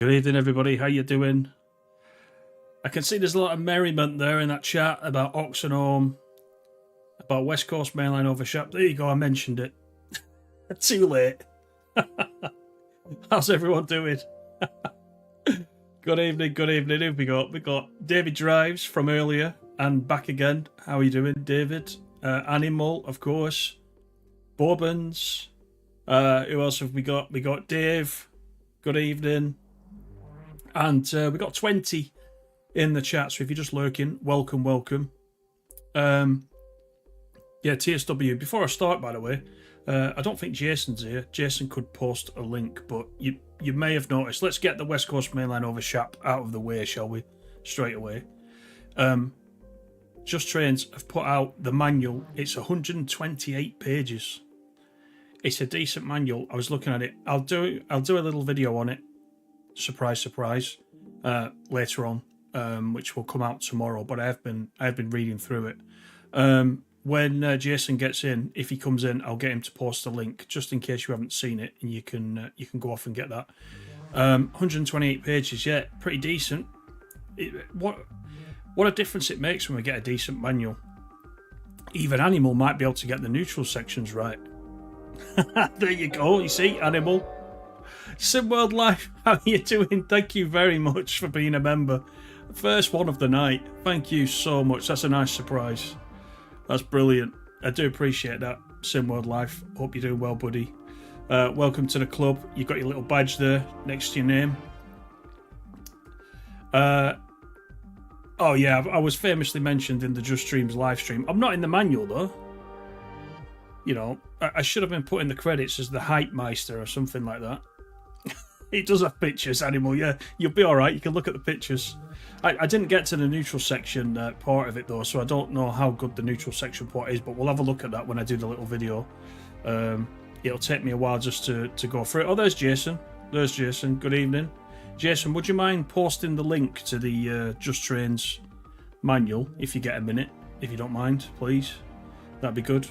Good evening, everybody. How you doing? I can see there's a lot of merriment there in that chat about Oxenholme, about West Coast Mainline overshot. There you go. I mentioned it. Too late. How's everyone doing? Good evening. Good evening. Who we got? We got David Drives from earlier and back again. How are you doing, David? Animal, of course. Bobbins. Who else have we got? We got Dave. Good evening. And we got 20 in the chat, so if you're just lurking, welcome, welcome. Yeah, TSW. Before I start, by the way, I don't think Jason's here. Jason could post a link, but you may have noticed. Let's get the West Coast Mainline overshap out of the way, shall we? Straight away. Just Trains have put out the manual. It's 128 pages. It's a decent manual. I was looking at it. I'll do a little video on it. Surprise, surprise. Later on, which will come out tomorrow. But I've been reading through it. When Jason gets in, if he comes in, I'll get him to post a link just in case you haven't seen it, and you can go off and get that. 128 pages, yeah, pretty decent. What a difference it makes when we get a decent manual. Even Animal might be able to get the neutral sections right. There you go. You see, Animal. SimWorld Life, how are you doing? Thank you very much for being a member. First one of the night. Thank you so much. That's a nice surprise. That's brilliant. I do appreciate that, SimWorld Life. Hope you're doing well, buddy. Welcome to the club. You've got your little badge there next to your name. Oh yeah, I was famously mentioned in the Just Streams live stream. I'm not in the manual though. You know, I should have been put in the credits as the Hype Meister or something like that. It does have pictures, Animal, yeah. You'll be alright, you can look at the pictures. I didn't get to the neutral section part of it though, so I don't know how good the neutral section part is, but we'll have a look at that when I do the little video. It'll take me a while just to go through it. Oh, there's Jason. There's Jason. Good evening. Jason, would you mind posting the link to the Just Trains manual if you get a minute? If you don't mind, please. That'd be good.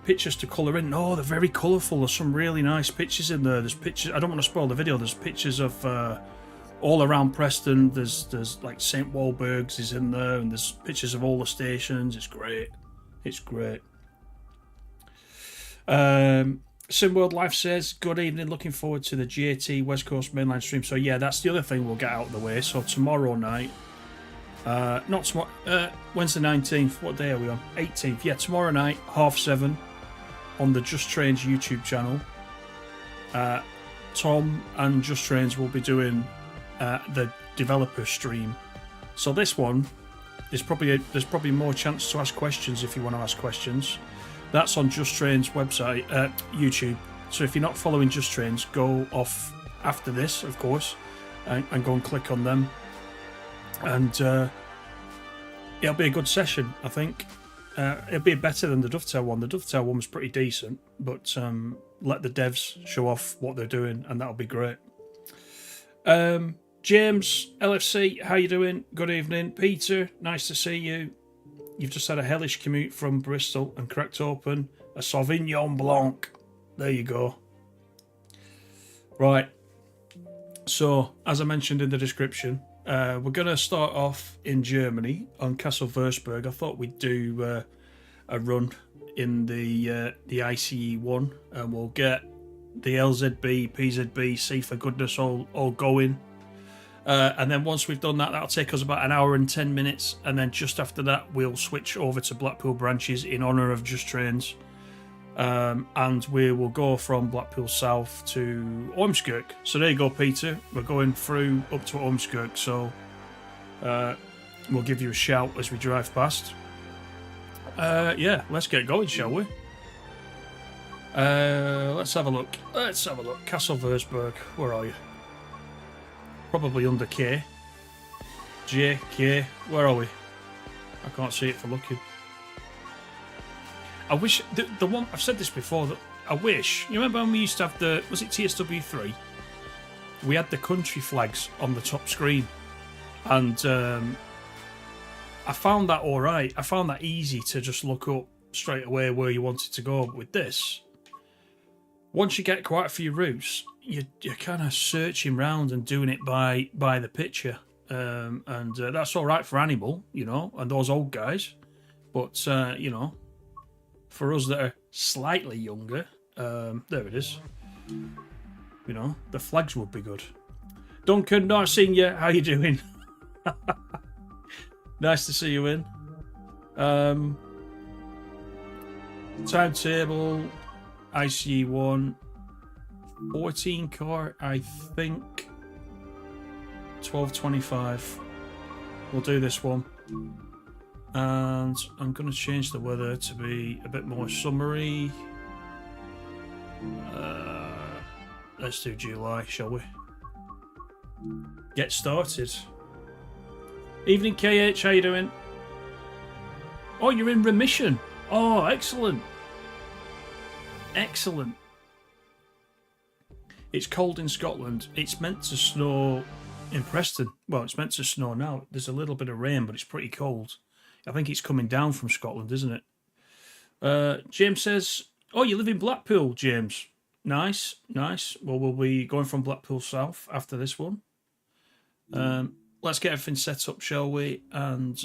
Pictures to colour in. Oh, they're very colourful. There's some really nice pictures in there. There's pictures. I don't want to spoil the video. There's pictures of all around Preston. There's like St Walburg's is in there, and there's pictures of all the stations. It's great. It's great. SimWorld Life says, good evening. Looking forward to the JT West Coast Mainline stream. So yeah, that's the other thing we'll get out of the way. So tomorrow night. Not tomorrow. When's the 19th? What day are we on? 18th. Yeah, tomorrow night, 7:30 on the Just Trains YouTube channel. Tom and Just Trains will be doing the developer stream. So this one is there's probably more chance to ask questions if you want to ask questions. That's on Just Trains website, YouTube. So if you're not following Just Trains, go off after this, of course, and go and click on them. And it'll be a good session, I think. It'll be better than the Dovetail one. The Dovetail one was pretty decent, but let the devs show off what they're doing, and that'll be great. James, LFC, how you doing? Good evening. Peter, nice to see you. You've just had a hellish commute from Bristol and cracked open a Sauvignon Blanc. There you go. Right. So, as I mentioned in the description, we're going to start off in Germany on Kassel Wurzburg. I thought we'd do a run in the ICE one, and we'll get the LZB, PZB, C for goodness all going. And then once we've done that, that'll take us about an hour and 10 minutes. And then just after that, we'll switch over to Blackpool Branches in honour of Just Trains. And we will go from Blackpool South to Ormskirk. So there you go, Peter. We're going through up to Ormskirk. So we'll give you a shout as we drive past. Yeah, let's get going, shall we? Let's have a look. Kassel Wurzburg. Where are you? Probably under K. J, K. Where are we? I can't see it for looking. I wish the one I've said this before. That I wish you remember when we used to have was it TSW3? We had the country flags on the top screen, and I found that all right. I found that easy to just look up straight away where you wanted to go. But with this, once you get quite a few routes, you're kind of searching round and doing it by the picture, and that's all right for Animal, you know, and those old guys. But you know, for us that are slightly younger, there it is. You know, the flags would be good. Duncan, not seen you. How you doing? Nice to see you in. Timetable, ICE1, 14 car, I think. 12:25. We'll do this one. And I'm going to change the weather to be a bit more summery. Let's do July, shall we? Get started. Evening, KH. How you doing? Oh, you're in remission. Oh, excellent. Excellent. It's cold in Scotland. It's meant to snow in Preston. Well, it's meant to snow now. There's a little bit of rain, but it's pretty cold. I think it's coming down from Scotland, isn't it? James says, oh, you live in Blackpool, James. Nice, nice. Well, we'll be going from Blackpool South after this one. Let's get everything set up, shall we? And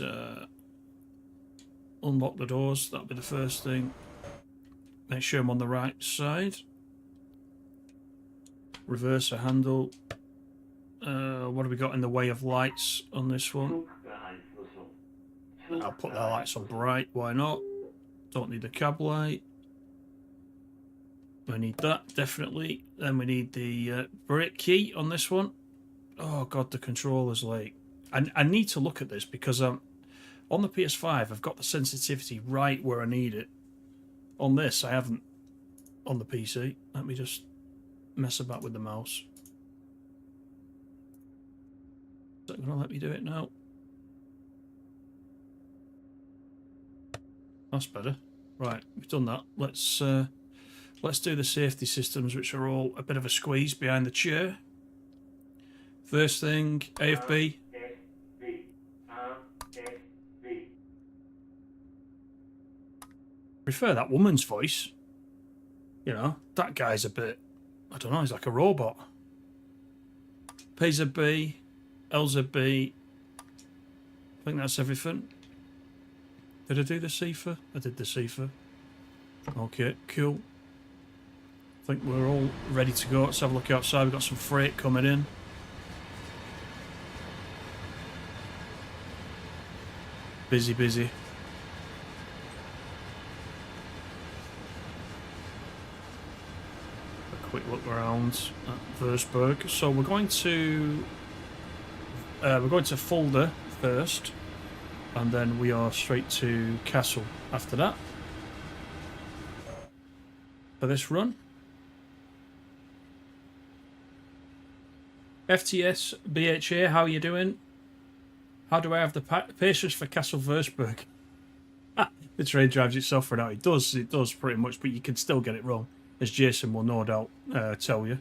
unlock the doors. That'll be the first thing. Make sure I'm on the right side. Reverse a handle. What have we got in the way of lights on this one? I'll put the lights on bright. Why not? Don't need the cab light. We need that, definitely. Then we need the brake key on this one. Oh, God, the controller's late. I need to look at this because on the PS5, I've got the sensitivity right where I need it. On this, I haven't on the PC. Let me just mess about with the mouse. Is that going to let me do it now? That's better. Right, we've done that. Let's do the safety systems, which are all a bit of a squeeze behind the chair. First thing, AFB. Prefer that woman's voice. You know, that guy's a bit, I don't know, he's like a robot. PZB, LZB. I think that's everything. Did I do the CIFA? I did the CIFA. Okay, cool. I think we're all ready to go. Let's have a look outside. We've got some freight coming in. Busy, busy. A quick look around at Wurzburg. So we're going to Fulda first, and then we are straight to Kassel after that for this run. FTS BHA, how are you doing? How do I have the patience for Kassel Wurzburg? The train drives itself for now. It does pretty much, but you can still get it wrong, as Jason will no doubt tell you.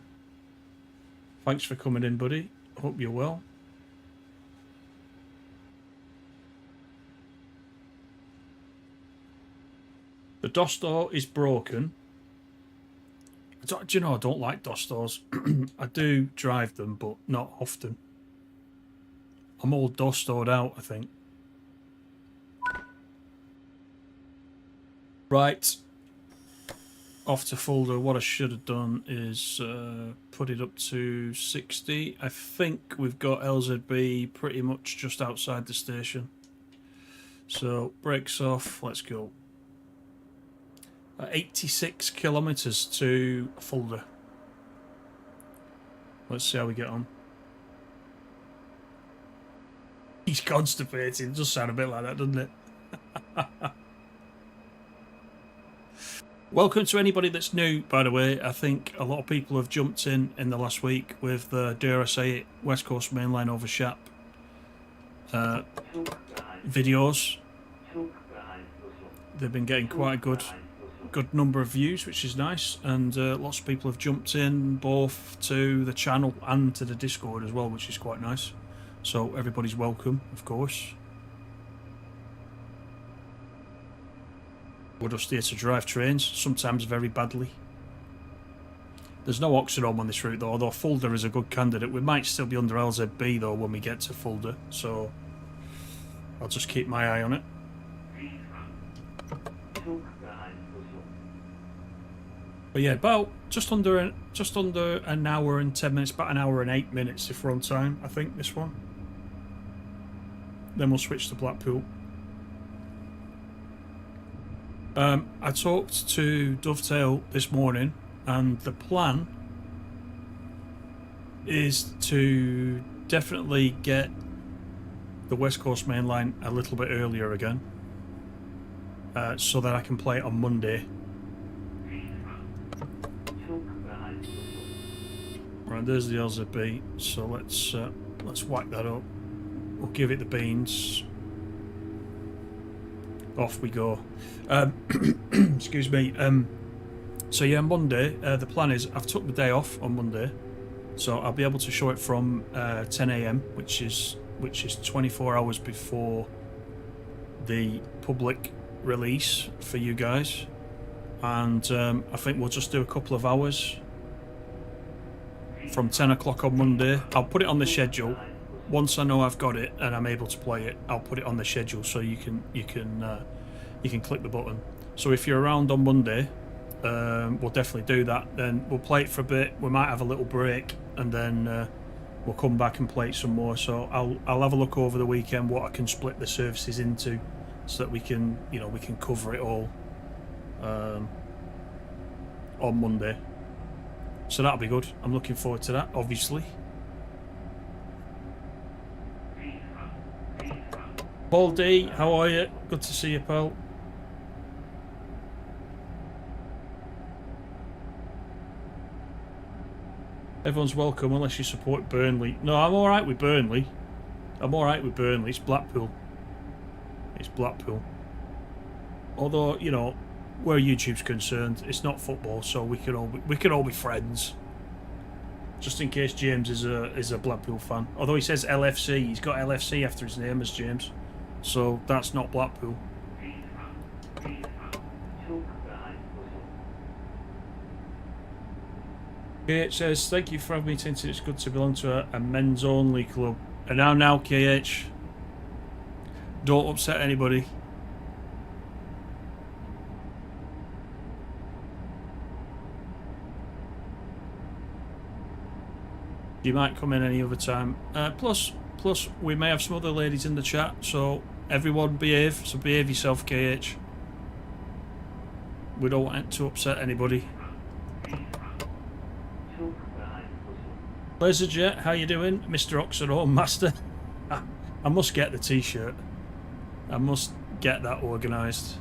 Thanks for coming in, buddy. Hope you're well. The DOS door is broken. Do you know, I don't like DOS doors. I do drive them, but not often. I'm all DOS stored out, I think. Right. Off to Fulda. What I should have done is put it up to 60. I think we've got LZB pretty much just outside the station. So, brakes off. Let's go. 86 kilometres to Fulda. Let's see how we get on. He's constipated. It does sound a bit like that, doesn't it? Welcome to anybody that's new, by the way. I think a lot of people have jumped in the last week with the, dare I say it, West Coast Mainline over Shap videos. They've been getting quite a good number of views, which is nice, and lots of people have jumped in both to the channel and to the Discord as well, which is quite nice. So everybody's welcome, of course. We're just here to drive trains, sometimes very badly. There's no Oxenholme on this route though, although Fulda is a good candidate. We might still be under LZB though when we get to Fulda, so I'll just keep my eye on it. But yeah, about just under an hour and 10 minutes, about an hour and 8 minutes if we're on time, I think, this one. Then we'll switch to Blackpool. I talked to Dovetail this morning, and the plan is to definitely get the West Coast Mainline a little bit earlier again, so that I can play it on Monday. Right, there's the LZB, so let's whack that up. We'll give it the beans. Off we go. Excuse me. So yeah, Monday, the plan is I've took the day off on Monday, so I'll be able to show it from 10 AM, which is 24 hours before the public release for you guys, and I think we'll just do a couple of hours from 10 o'clock on Monday. I'll put it on the schedule. Once I know I've got it and I'm able to play it, I'll put it on the schedule so you can click the button. So if you're around on Monday, we'll definitely do that. Then we'll play it for a bit. We might have a little break, and then we'll come back and play it some more. So I'll have a look over the weekend what I can split the services into, so that we can cover it all on Monday. So that'll be good. I'm looking forward to that, obviously. Paul D, how are you? Good to see you, pal. Everyone's welcome unless you support Burnley. No, I'm alright with Burnley. It's Blackpool. It's Blackpool. Although, you know, where YouTube's concerned, it's not football, so we can all be friends. Just in case James is a Blackpool fan. Although he says LFC, he's got LFC after his name as James, so that's not Blackpool. Okay, it says, thank you for having me, Tintin. It's good to belong to a men's only club. And now, KH, don't upset anybody. You might come in any other time. Plus, we may have some other ladies in the chat, so everyone behave. So behave yourself, KH. We don't want to upset anybody. Laserjet, how you doing? Mr. Oxenholme Master. I must get the t-shirt. I must get that organised.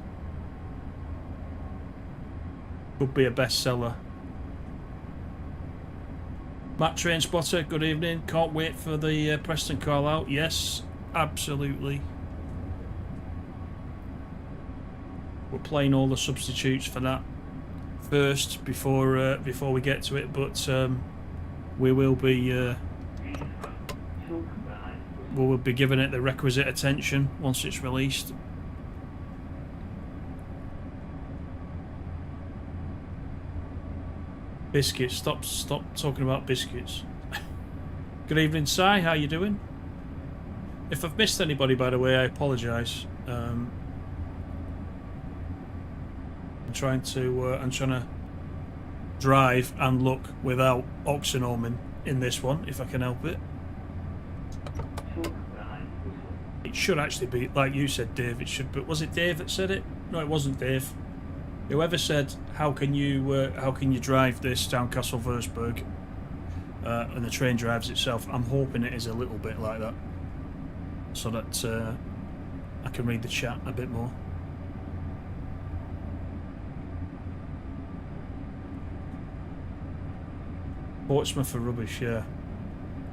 Could be a bestseller. Matt Train Spotter, good evening. Can't wait for the Preston call out. Yes, absolutely. We're playing all the substitutes for that first before we get to it, but we will be giving it the requisite attention once it's released. Biscuits. Stop talking about biscuits. Good evening, Si. How you doing? If I've missed anybody, by the way, I apologise. I'm trying to drive and look without Oxenholme in this one, if I can help it. It should actually be, like you said, Dave. It should be. Was it Dave that said it? No, it wasn't Dave. Whoever said, how can you drive this down Kassel Wurzburg, and the train drives itself? I'm hoping it is a little bit like that, so that I can read the chat a bit more. Portsmouth are rubbish, yeah.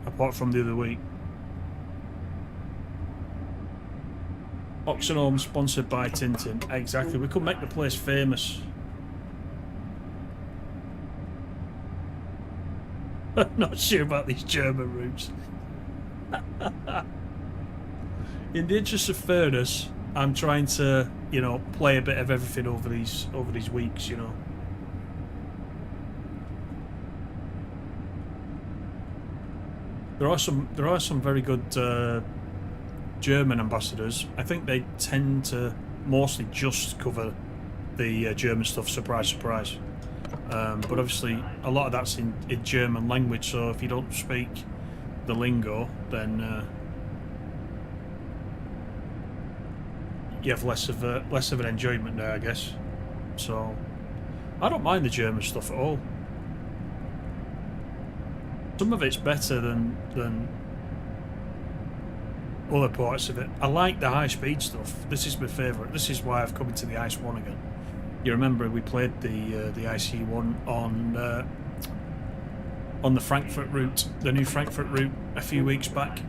Apart from the other week. Oxenholme sponsored by Tintin. Exactly. We could make the place famous. I'm not sure about these German routes. In the interest of fairness, I'm trying to, you know, play a bit of everything over these weeks, you know. There are some very good German ambassadors. I think they tend to mostly just cover the German stuff. Surprise, surprise. But obviously, a lot of that's in German language. So if you don't speak the lingo, then you have less of an enjoyment there, I guess. So I don't mind the German stuff at all. Some of it's better than other parts of it. I like the high-speed stuff. This is my favourite. This is why I've come into the Ice 1 again. You remember we played the IC 1 on the Frankfurt route, the new Frankfurt route, a few weeks back.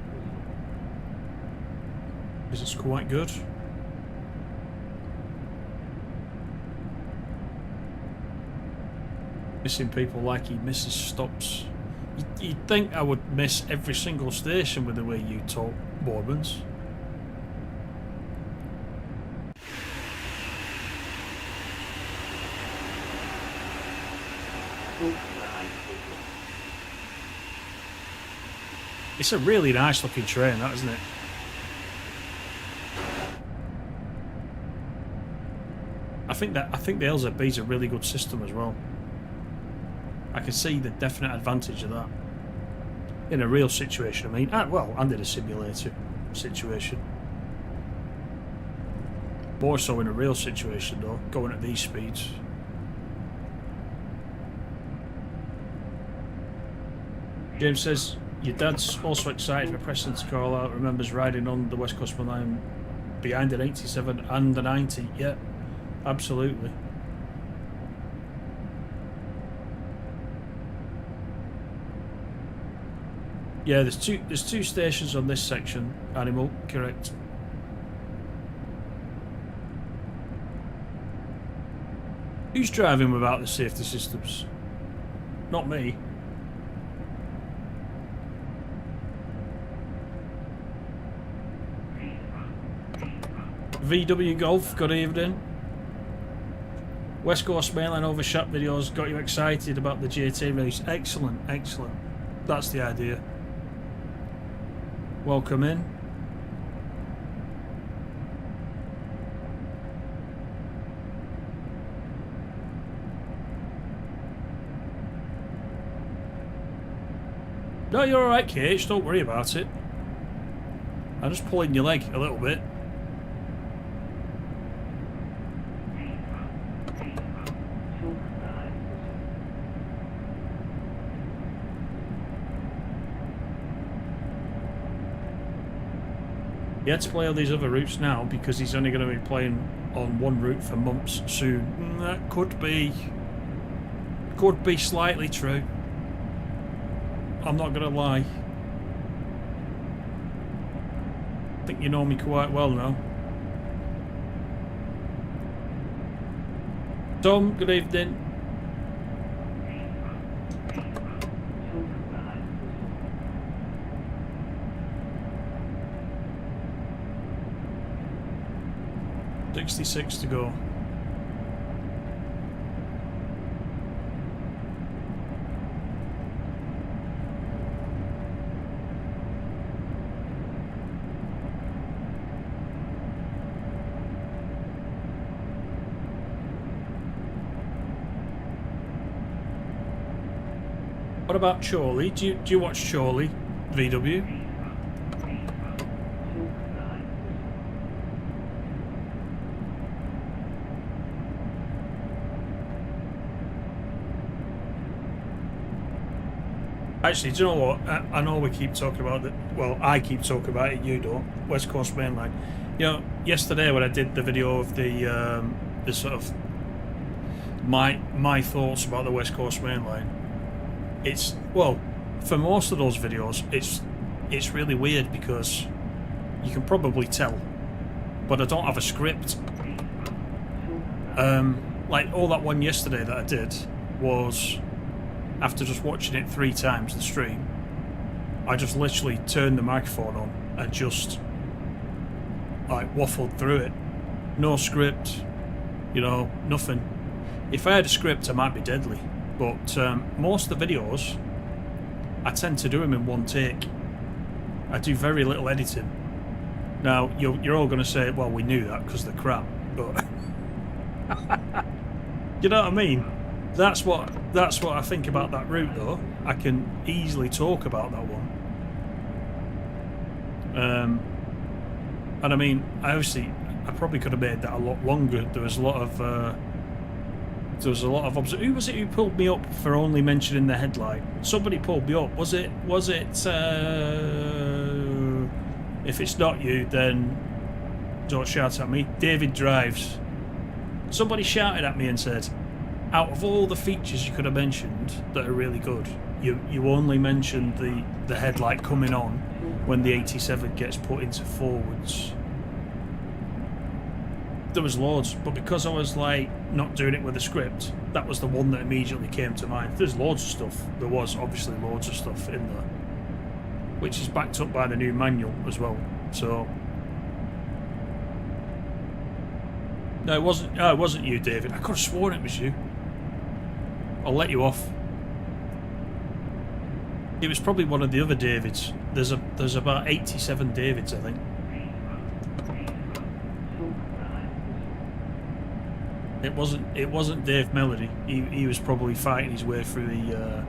This is quite good. Missing people like he misses stops. You'd think I would miss every single station with the way you talk, Mormons. It's a really nice looking train, that, isn't it? I think the LZB is a really good system as well. I can see the definite advantage of that in a real situation. I mean, well, and in a simulator situation. More so in a real situation, though, going at these speeds. James says, your dad's also excited for Preston to call out, remembers riding on the West Coast Mainline behind an 87 and a 90. Yeah, absolutely. Yeah, there's two stations on this section, Animal, correct. Who's driving without the safety systems? Not me. VW Golf, good evening. West Coast Mainline overshot videos got you excited about the GT release. Excellent, excellent. That's the idea. Welcome in. No, you're alright, Kate. Don't worry about it. I'm just pulling your leg a little bit. He had to play all these other routes now because he's only going to be playing on one route for months soon. That could be slightly true. I'm not going to lie. I think you know me quite well now. Tom, good evening. .66 to go. What about Chorley? Do you watch Chorley, VW? Actually, do you know what? I know we keep talking about it. Well, I keep talking about it. You don't. West Coast Mainline. You know, yesterday when I did the video of the sort of my thoughts about the West Coast Mainline, it's, well, for most of those videos, it's really weird because you can probably tell, but I don't have a script. Like all that one yesterday that I did was, after just watching it 3 times, the stream, I just literally turned the microphone on and just like waffled through it. No script, you know, nothing. If I had a script, I might be deadly. But most of the videos, I tend to do them in one take. I do very little editing. Now, you're all going to say, well, we knew that because they're crap, but... you know what I mean? That's what I think about that route, though. I can easily talk about that one. And I mean, I probably could have made that a lot longer. There was a lot of who was it who pulled me up for only mentioning the headlight? Somebody pulled me up. Was it if it's not you, then don't shout at me. David Drives. Somebody shouted at me and said, out of all the features you could have mentioned that are really good, you only mentioned the headlight coming on when the 87 gets put into forwards. There was loads, but because I was like not doing it with a script, that was the one that immediately came to mind. There's loads of stuff. There was obviously loads of stuff in there, which is backed up by the new manual as well. So no, it wasn't you, David. I could have sworn it was you. I'll let you off. It was probably one of the other Davids. There's about 87 Davids, I think. It wasn't Dave Melody. He was probably fighting his way through the.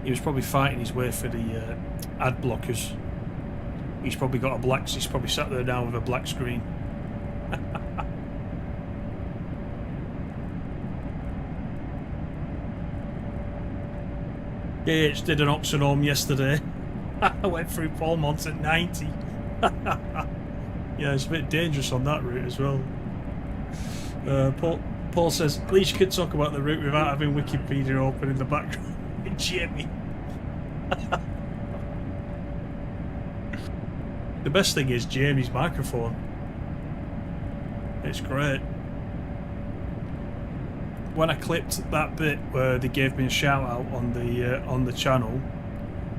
He was probably fighting his way through the ad blockers. He's probably got a black. He's probably sat there now with a black screen. GH did an Oxenome yesterday. I went through Polmont at 90. Yeah, it's a bit dangerous on that route as well. Paul says, at least you could talk about the route without having Wikipedia open in the background. Jamie. The best thing is Jamie's microphone. It's great. When I clipped that bit where they gave me a shout out on the channel,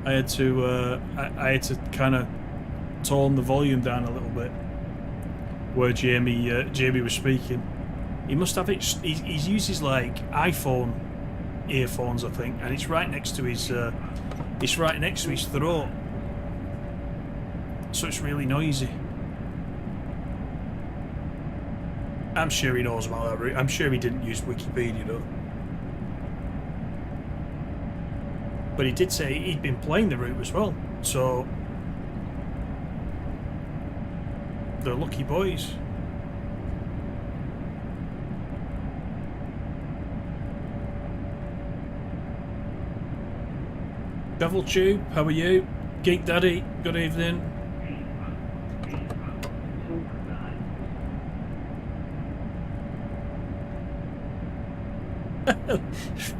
I had to kind of tone the volume down a little bit where Jamie was speaking. He must have it. He's uses like iPhone earphones, I think, and it's right next to his throat, so it's really noisy. I'm sure he knows about that route. I'm sure he didn't use Wikipedia though. But he did say he'd been playing the route as well, so they're lucky boys. Devil Tube, how are you? Geek Daddy, good evening.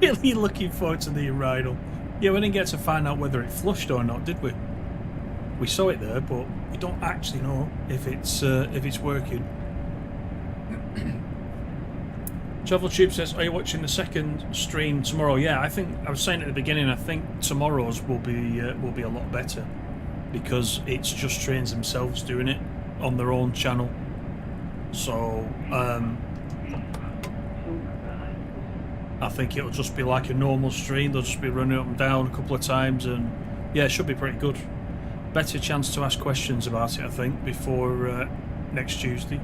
Really looking forward to the urinal. Yeah, we didn't get to find out whether it flushed or not, did we? We saw it there, but we don't actually know if it's working. Travel Tube says, are you watching the second stream tomorrow? Yeah, I think I was saying at the beginning, I think tomorrow's will be a lot better because it's just trains themselves doing it on their own channel. So I think it'll just be like a normal stream. They'll just be running up and down a couple of times, and yeah, it should be pretty good. Better chance to ask questions about it, I think, before next Tuesday.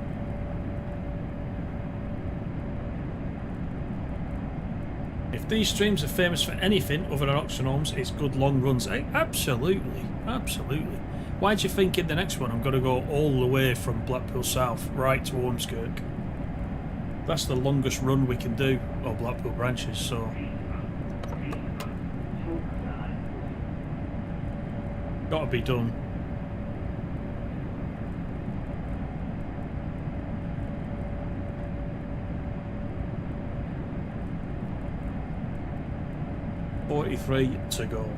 If these streams are famous for anything other than Oxenomes, it's good long runs. Absolutely, absolutely. Why do you think in the next one I'm going to go all the way from Blackpool South right to Ormskirk? That's the longest run we can do of Blackpool Branches, so got to be done. $43 to go.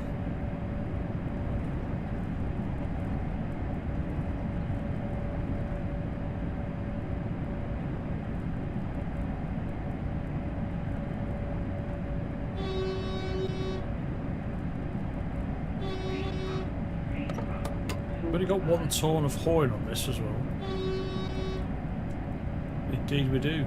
We've only got one ton of horn on this as well. Indeed we do.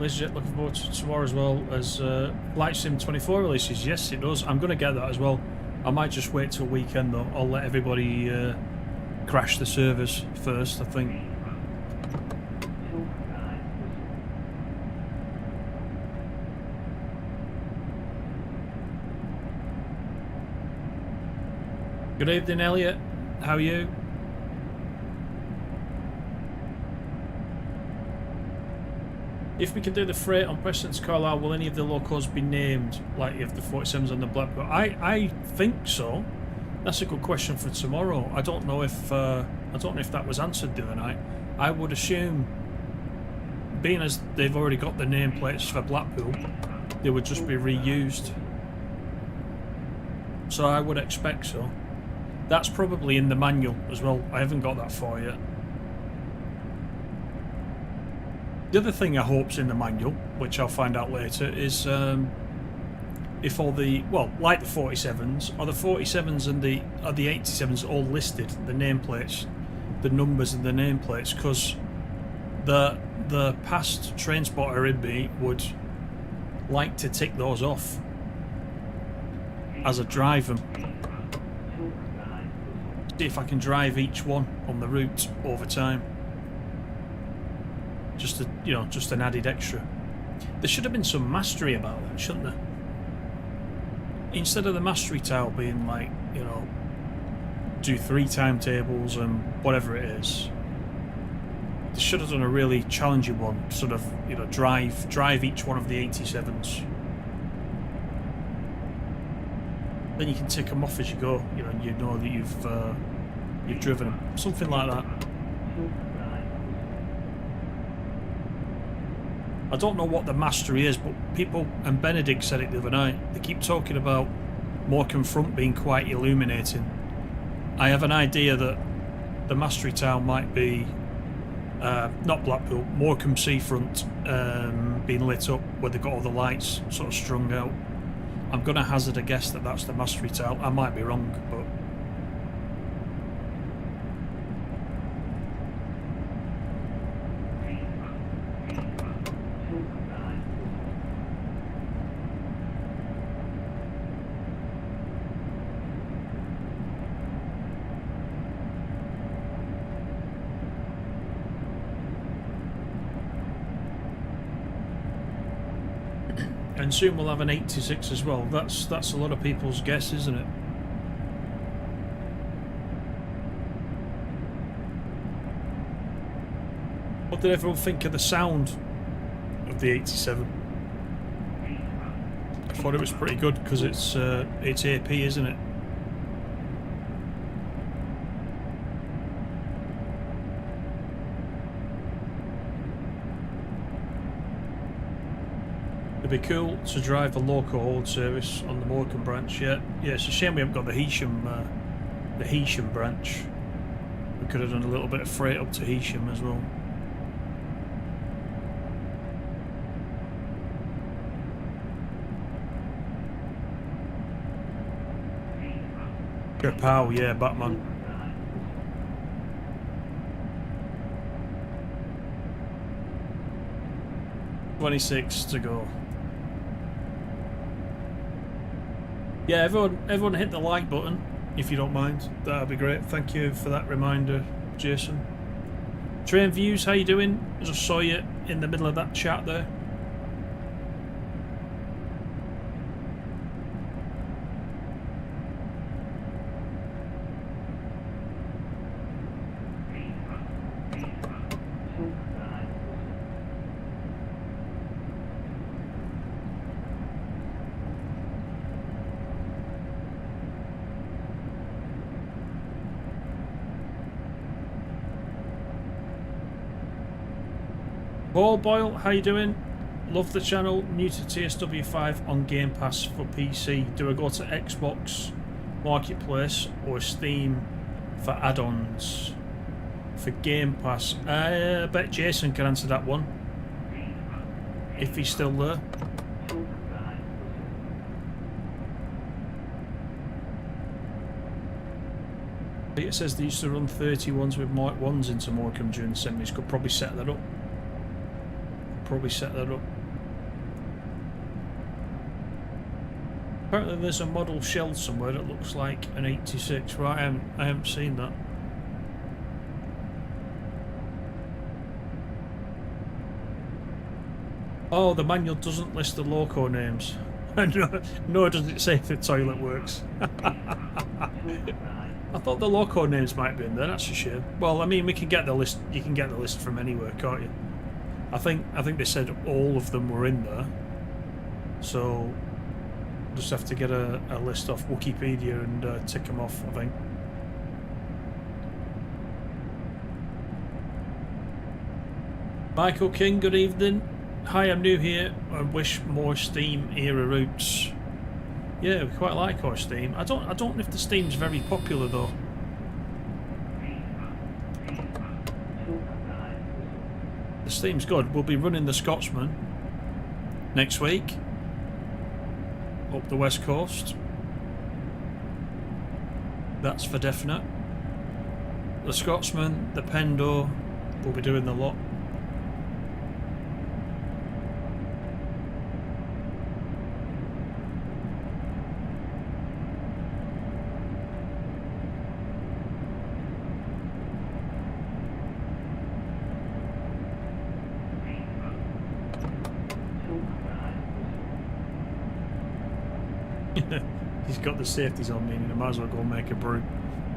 LaserJet looking forward to tomorrow as well as Flight Sim 24 releases. Yes, it does. I'm going to get that as well. I might just wait till weekend though. I'll let everybody crash the servers first, I think. Good evening, Elliot. How are you? If we can do the freight on Preston to Carlisle, will any of the locals be named, like if the 47s on the Blackpool? I think so. That's a good question for tomorrow. I don't know if that was answered the other night. I would assume, being as they've already got the nameplates for Blackpool, they would just be reused. So I would expect so. That's probably in the manual as well. I haven't got that far yet. The other thing I hope's in the manual, which I'll find out later, is if all the, well, like the 47s, are the 47s and the 87s all listed, the nameplates, the numbers and the nameplates, because the past train spotter in me would like to tick those off as I drive them. See if I can drive each one on the route over time. Just a, you know, just an added extra. There should have been some mastery about that, shouldn't there? Instead of the mastery tile being like, you know, do 3 timetables and whatever it is, they should have done a really challenging one. Sort of, you know, drive each one of the 87s. Then you can tick them off as you go. You know, and you know that you've driven them. Something like that. I don't know what the mastery is, but people, and Benedict said it the other night, they keep talking about Morecambe Front being quite illuminating. I have an idea that the mastery tile might be, not Blackpool, Morecambe Seafront being lit up where they've got all the lights sort of strung out. I'm going to hazard a guess that that's the mastery tile. I might be wrong, but... And soon we'll have an 86 as well. That's a lot of people's guess, isn't it? What did everyone think of the sound of the 87? I thought it was pretty good because it's AP, isn't it? It'd be cool to drive a local hold service on the Morecambe branch. Yeah, it's a shame we haven't got the Heysham branch. We could have done a little bit of freight up to Heysham as well. Pow, yeah, Batman. $26 to go. Yeah, everyone hit the like button if you don't mind. That'd be great. Thank you for that reminder, Jason. Train Views, how you doing? I just saw you in the middle of that chat there. Paul Boyle, how you doing? Love the channel. New to TSW5 on Game Pass for PC. Do I go to Xbox Marketplace or Steam for add-ons? For Game Pass, I bet Jason can answer that one if he's still there. It says they used to run 31s with Mark 1s into Morecambe during the 70s. Could probably set that up. probably set that up. Apparently there's a model shell somewhere that looks like an 86. Right, I haven't seen that. Oh, the manual doesn't list the loco names. Nor does it say if the toilet works. I thought the loco names might be in there. That's a shame. Well, I mean, we can get the list. You can get the list from anywhere, can't you? I think they said all of them were in there. So just have to get a list off Wikipedia and tick them off, I think. Michael King, good evening. Hi, I'm new here and wish more Steam era routes. Yeah, we quite like our Steam. I don't know if the Steam's very popular though. The Steam's good. We'll be running the Scotsman next week up the west coast. That's for definite. The Scotsman, the Pendo, we'll be doing the lot. He's got the safeties on, meaning I might as well go and make a brew.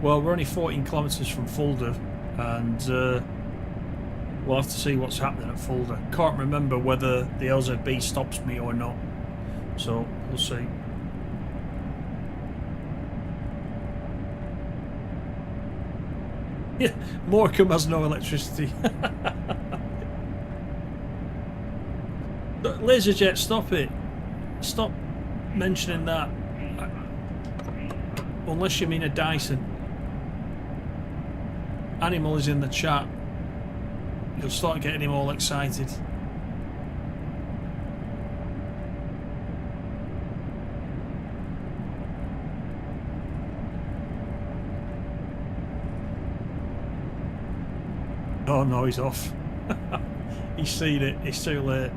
Well, we're only 14 kilometres from Fulda, and we'll have to see what's happening at Fulda. Can't remember whether the LZB stops me or not, so we'll see. Yeah, Morecambe has no electricity. Laserjet, stop it. Stop mentioning that. Unless you mean a Dyson. Animal is in the chat. You'll start getting him all excited. Oh no, he's off. He's seen it. It's too late.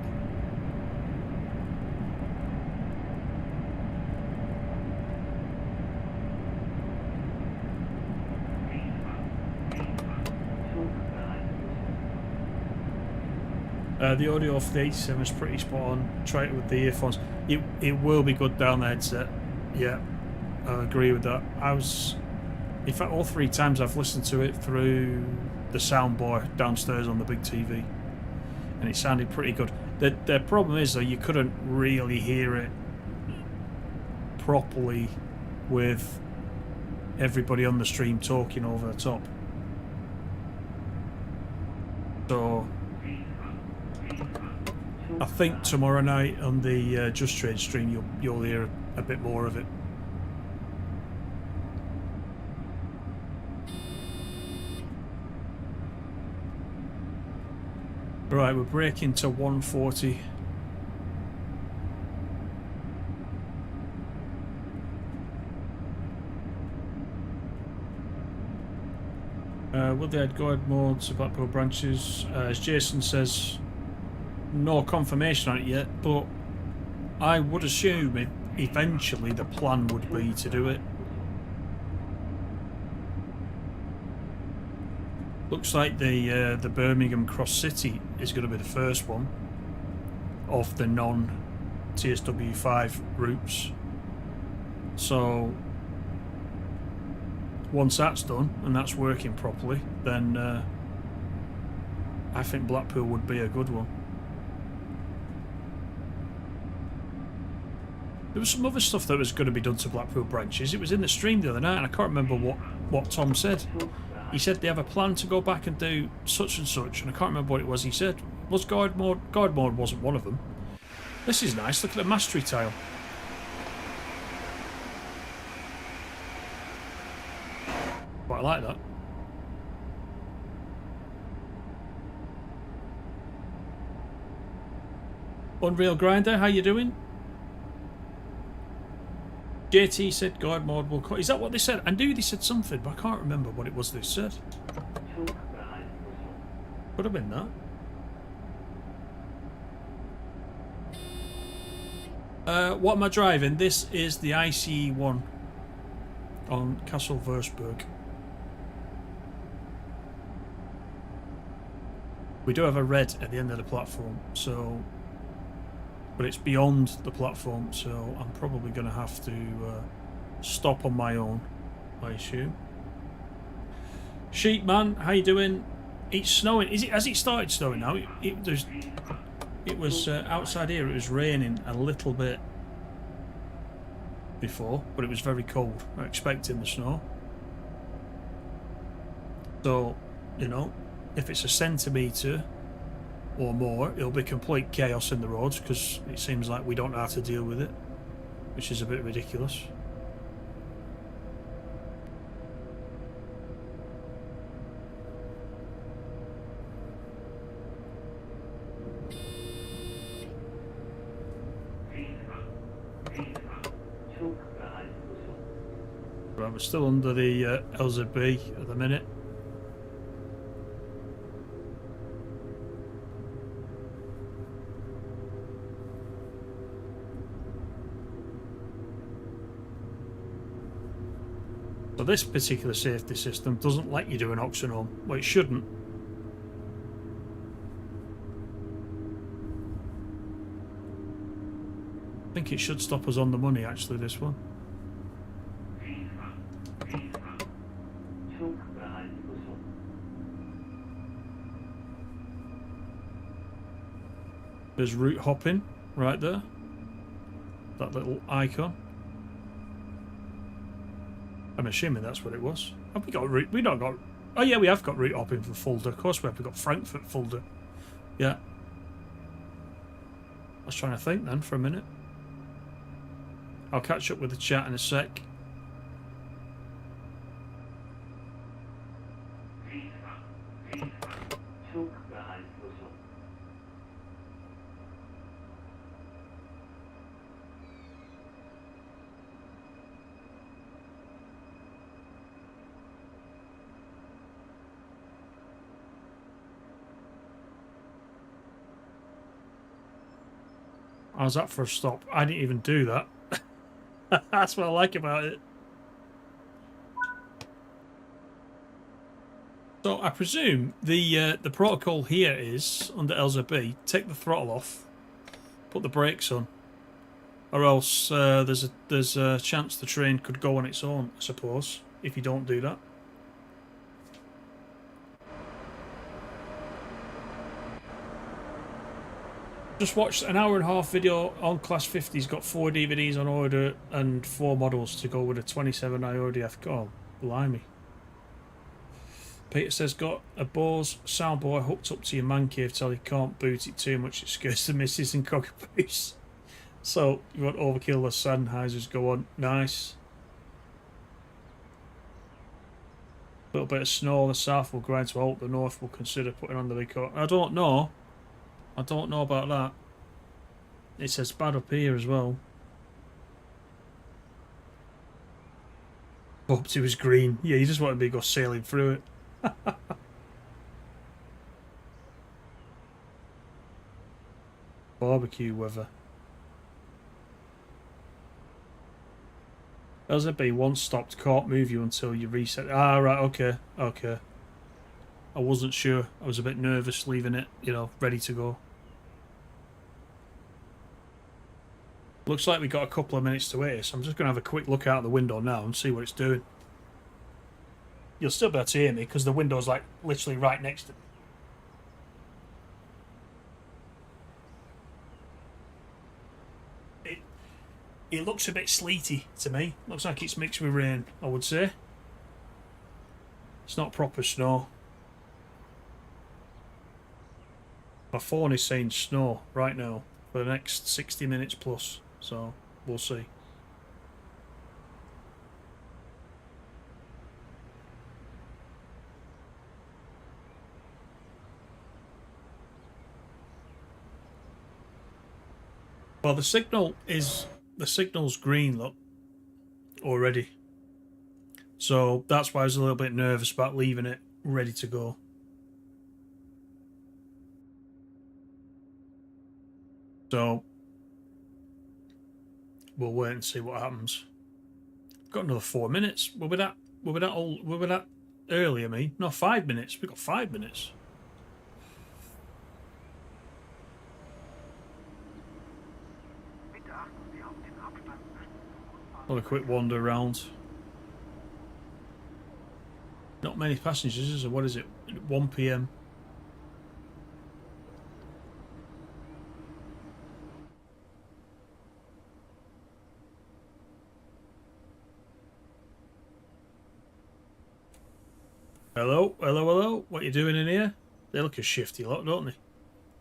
The audio for the 87 is pretty spot on. Try it with the earphones. It will be good down the headset. Yeah, I agree with that. In fact, all 3 times I've listened to it through the soundbar downstairs on the big TV, and it sounded pretty good. The problem is though, you couldn't really hear it properly with everybody on the stream talking over the top. So I think tomorrow night on the Just Trade stream you'll hear a bit more of it. Right, we're braking to 140. Will they add guide mode to Blackpool Branches? As Jason says, no confirmation on it yet, but I would assume eventually the plan would be to do it. Looks like the Birmingham Cross City is going to be the first one of the non-TSW5 routes. So once that's done and that's working properly, then I think Blackpool would be a good one. There was some other stuff that was going to be done to Blackpool Branches. It was in the stream the other night and I can't remember what Tom said. He said they have a plan to go back and do such and such, and I can't remember what it was he said. Was guide mode? Guide mode wasn't one of them. This is nice. Look at the mastery tile. Quite like that. Unreal Grinder, how you doing? JT said guide mode will cut. Is that what they said? I knew they said something, but I can't remember what it was they said. Could have been that. What am I driving? This is the ICE one on Kassel Wurzburg. We do have a red at the end of the platform, so, but it's beyond the platform, so I'm probably going to have to stop on my own, I assume. Sheepman, how you doing? It's snowing. Is it? Has it started snowing now? It was outside here. It was raining a little bit before, but it was very cold. I'm expecting the snow. So, you know, if it's a centimetre or more, it'll be complete chaos in the roads because it seems like we don't know how to deal with it, which is a bit ridiculous. Right, we're still under the LZB at the minute. So this particular safety system doesn't let you do an auction home. Well, it shouldn't. I think it should stop us on the money, actually, this one. There's route hopping right there. That little icon. I'm assuming that's what it was. Have we got route? We not got. Oh yeah, we have got route hopping for Fulda. Of course we have. We've got Frankfurt Fulda. Yeah. I was trying to think then for a minute. I'll catch up with the chat in a sec. How's that for a stop? I didn't even do that. That's what I like about it. So I presume the protocol here is, under LZB, take the throttle off, put the brakes on, or else there's a chance the train could go on its own, I suppose, if you don't do that. Just watched an hour and a half video on Class 50's got 4 DVDs on order and 4 models to go with a 27 IODF. Oh, blimey. Peter says, got a Bose soundboard hooked up to your man cave till you can't boot it too much, it scares the missus and cockapoos. So, you want overkill, the Sennheisers go on. Nice. A little bit of snow, the south will grind to a halt, the north will consider putting on the big coat. I don't know. I don't know about that. It says bad up here as well. Hoped it was green. Yeah, you just wanted me to go sailing through it. Barbecue weather. LZB once stopped, can't move you until you reset. Ah, right, okay, okay. I wasn't sure. I was a bit nervous leaving it, you know, ready to go. Looks like we got a couple of minutes to wait, so I'm just going to have a quick look out the window now and see what it's doing. You'll still be able to hear me because the window's like literally right next to me. It looks a bit sleety to me. Looks like it's mixed with rain, I would say. It's not proper snow. My phone is saying snow right now for the next 60 minutes plus. So, we'll see. Well, the signal's green, look, already. So, that's why I was a little bit nervous about leaving it ready to go. So, we'll wait and see what happens. Got another 4 minutes. Were we that early, I mean? No, 5 minutes. We've got 5 minutes. Have a quick wander around. Not many passengers, is there? What is it? 1 PM. Hello, hello, hello. What you doing in here? They look a shifty lot, don't they?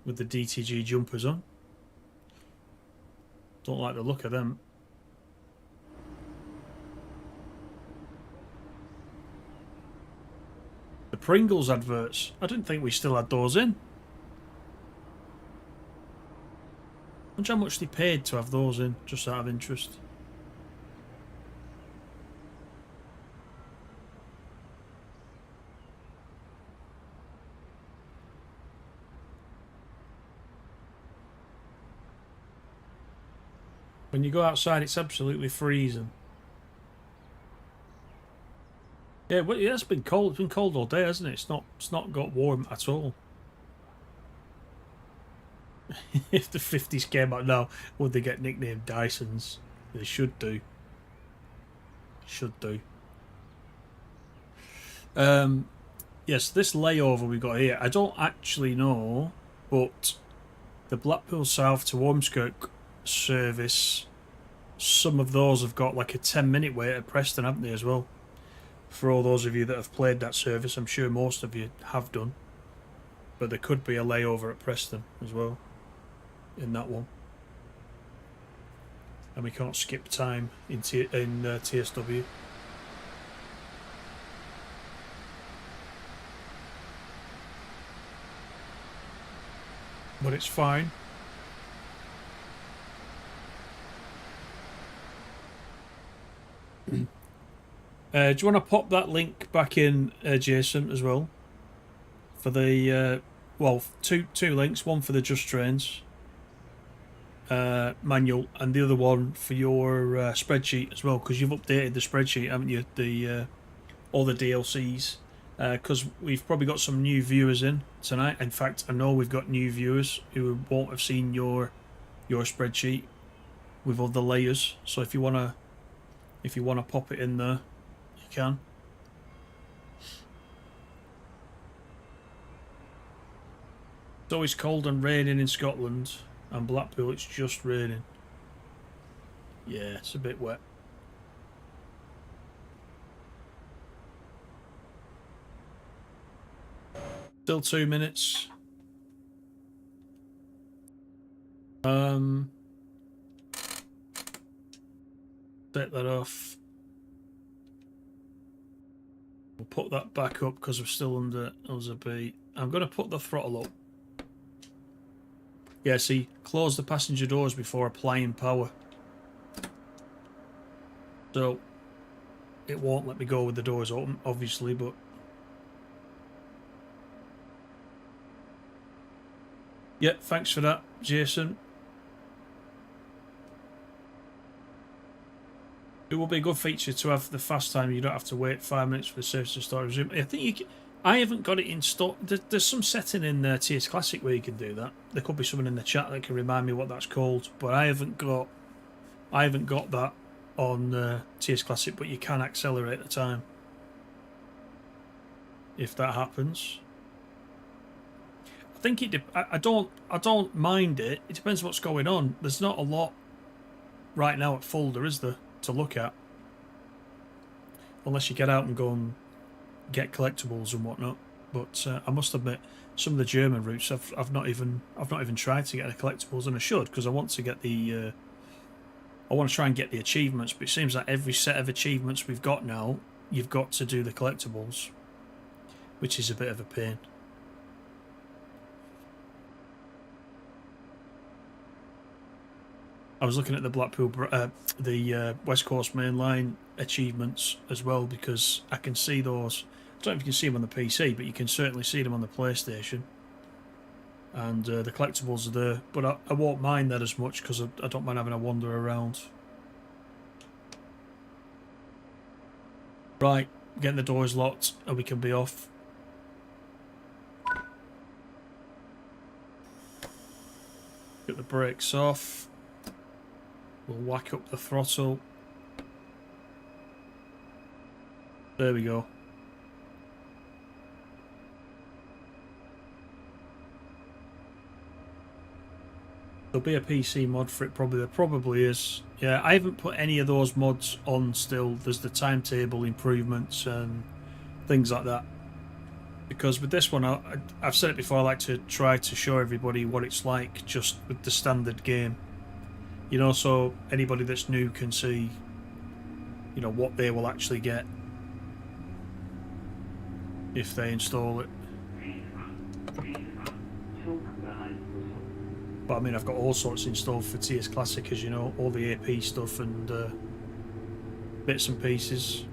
With the DTG jumpers on. Don't like the look of them. The Pringles adverts. I didn't think we still had those in. I wonder how much they paid to have those in, just out of interest. When you go outside, it's absolutely freezing. Yeah, well, it's been cold. It's been cold all day, hasn't it? It's not got warm at all. If the 50s came out now, would they get nicknamed Dysons? They should do. Should do. Yes, this layover we got here, I don't actually know, but the Blackpool South to Ormskirk service, some of those have got like a 10-minute wait at Preston, haven't they, as well? For all those of you that have played that service, I'm sure most of you have done. But there could be a layover at Preston as well in that one. And we can't skip time in TSW. But it's fine. Do you want to pop that link back in, Jason, as well? For the, well, two links. One for the Just Trains manual, and the other one for your spreadsheet as well, because you've updated the spreadsheet, haven't you? The all the DLCs, because we've probably got some new viewers in tonight. In fact, I know we've got new viewers who won't have seen your spreadsheet with all the layers. So if you wanna pop it in there, you can. It's always cold and raining in Scotland, and Blackpool it's just raining. Yeah, it's a bit wet. Still 2 minutes. Take that off. We'll put that back up because we're still under LZB. I'm going to put the throttle up. Yeah, see, close the passenger doors before applying power. So, it won't let me go with the doors open, obviously, but... Yeah, thanks for that, Jason. It will be a good feature to have the fast time. You don't have to wait 5 minutes for the service to start resume. I think you can, I haven't got it installed. There's some setting in TS Classic where you can do that. There could be someone in the chat that can remind me what that's called, but I haven't got that on TS Classic. But you can accelerate the time if that happens. I think I don't mind it. It depends what's going on. There's not a lot right now at Fulda, is there, to look at? Unless you get out and go and get collectibles and whatnot. But I must admit, some of the German routes I've not even tried to get the collectibles, and I should, because I want to get the I want to try and get the achievements. But it seems like every set of achievements we've got now, you've got to do the collectibles, which is a bit of a pain. I was looking at the Blackpool, the West Coast Mainline achievements as well, because I can see those. I don't know if you can see them on the PC, but you can certainly see them on the PlayStation. And the collectibles are there, but I won't mind that as much because I don't mind having a wander around. Right, getting the doors locked and we can be off. Get the brakes off. We'll whack up the throttle. There we go. There'll be a PC mod for it probably. There probably is. Yeah, I haven't put any of those mods on still. There's the timetable improvements and things like that. Because with this one, I've said it before, I like to try to show everybody what it's like just with the standard game. You know, so anybody that's new can see, you know, what they will actually get if they install it. But I mean, I've got all sorts installed for TS Classic, as you know, all the AP stuff and bits and pieces.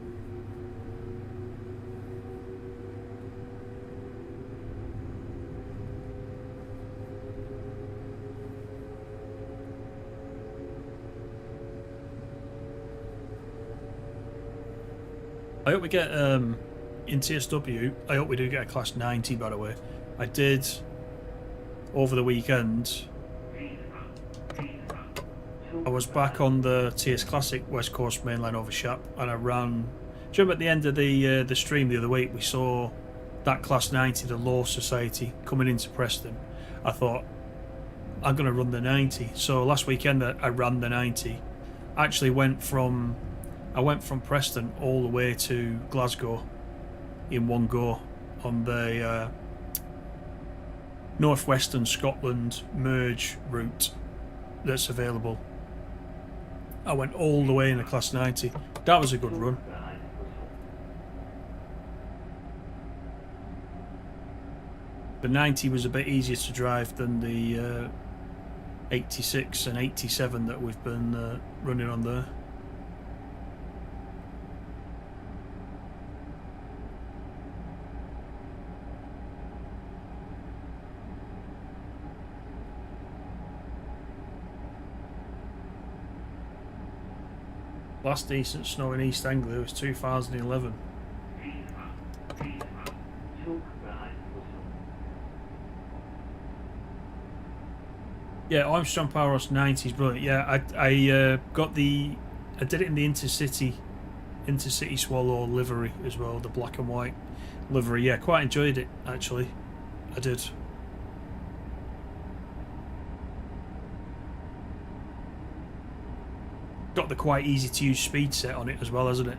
I hope we get in TSW. I hope we do get a class 90. By the way, I did over the weekend. I was back on the TS Classic West Coast Mainline over Shap, and I ran. Do you remember at the end of the stream the other week we saw that class 90, the Law Society, coming into Preston? I thought I'm going to run the 90. So last weekend I ran the 90. I actually went from Preston all the way to Glasgow in one go on the Northwestern Scotland merge route that's available. I went all the way in the class 90. That was a good run. The 90 was a bit easier to drive than the 86 and 87 that we've been running on there. Last decent snow in East Anglia was 2011. Yeah, Armstrong Powerhouse 90 is brilliant. Yeah, I got the... I did it in the Intercity Swallow livery as well, the black and white livery. Yeah, quite enjoyed it, actually. I did. Got the quite easy to use speed set on it as well, hasn't it?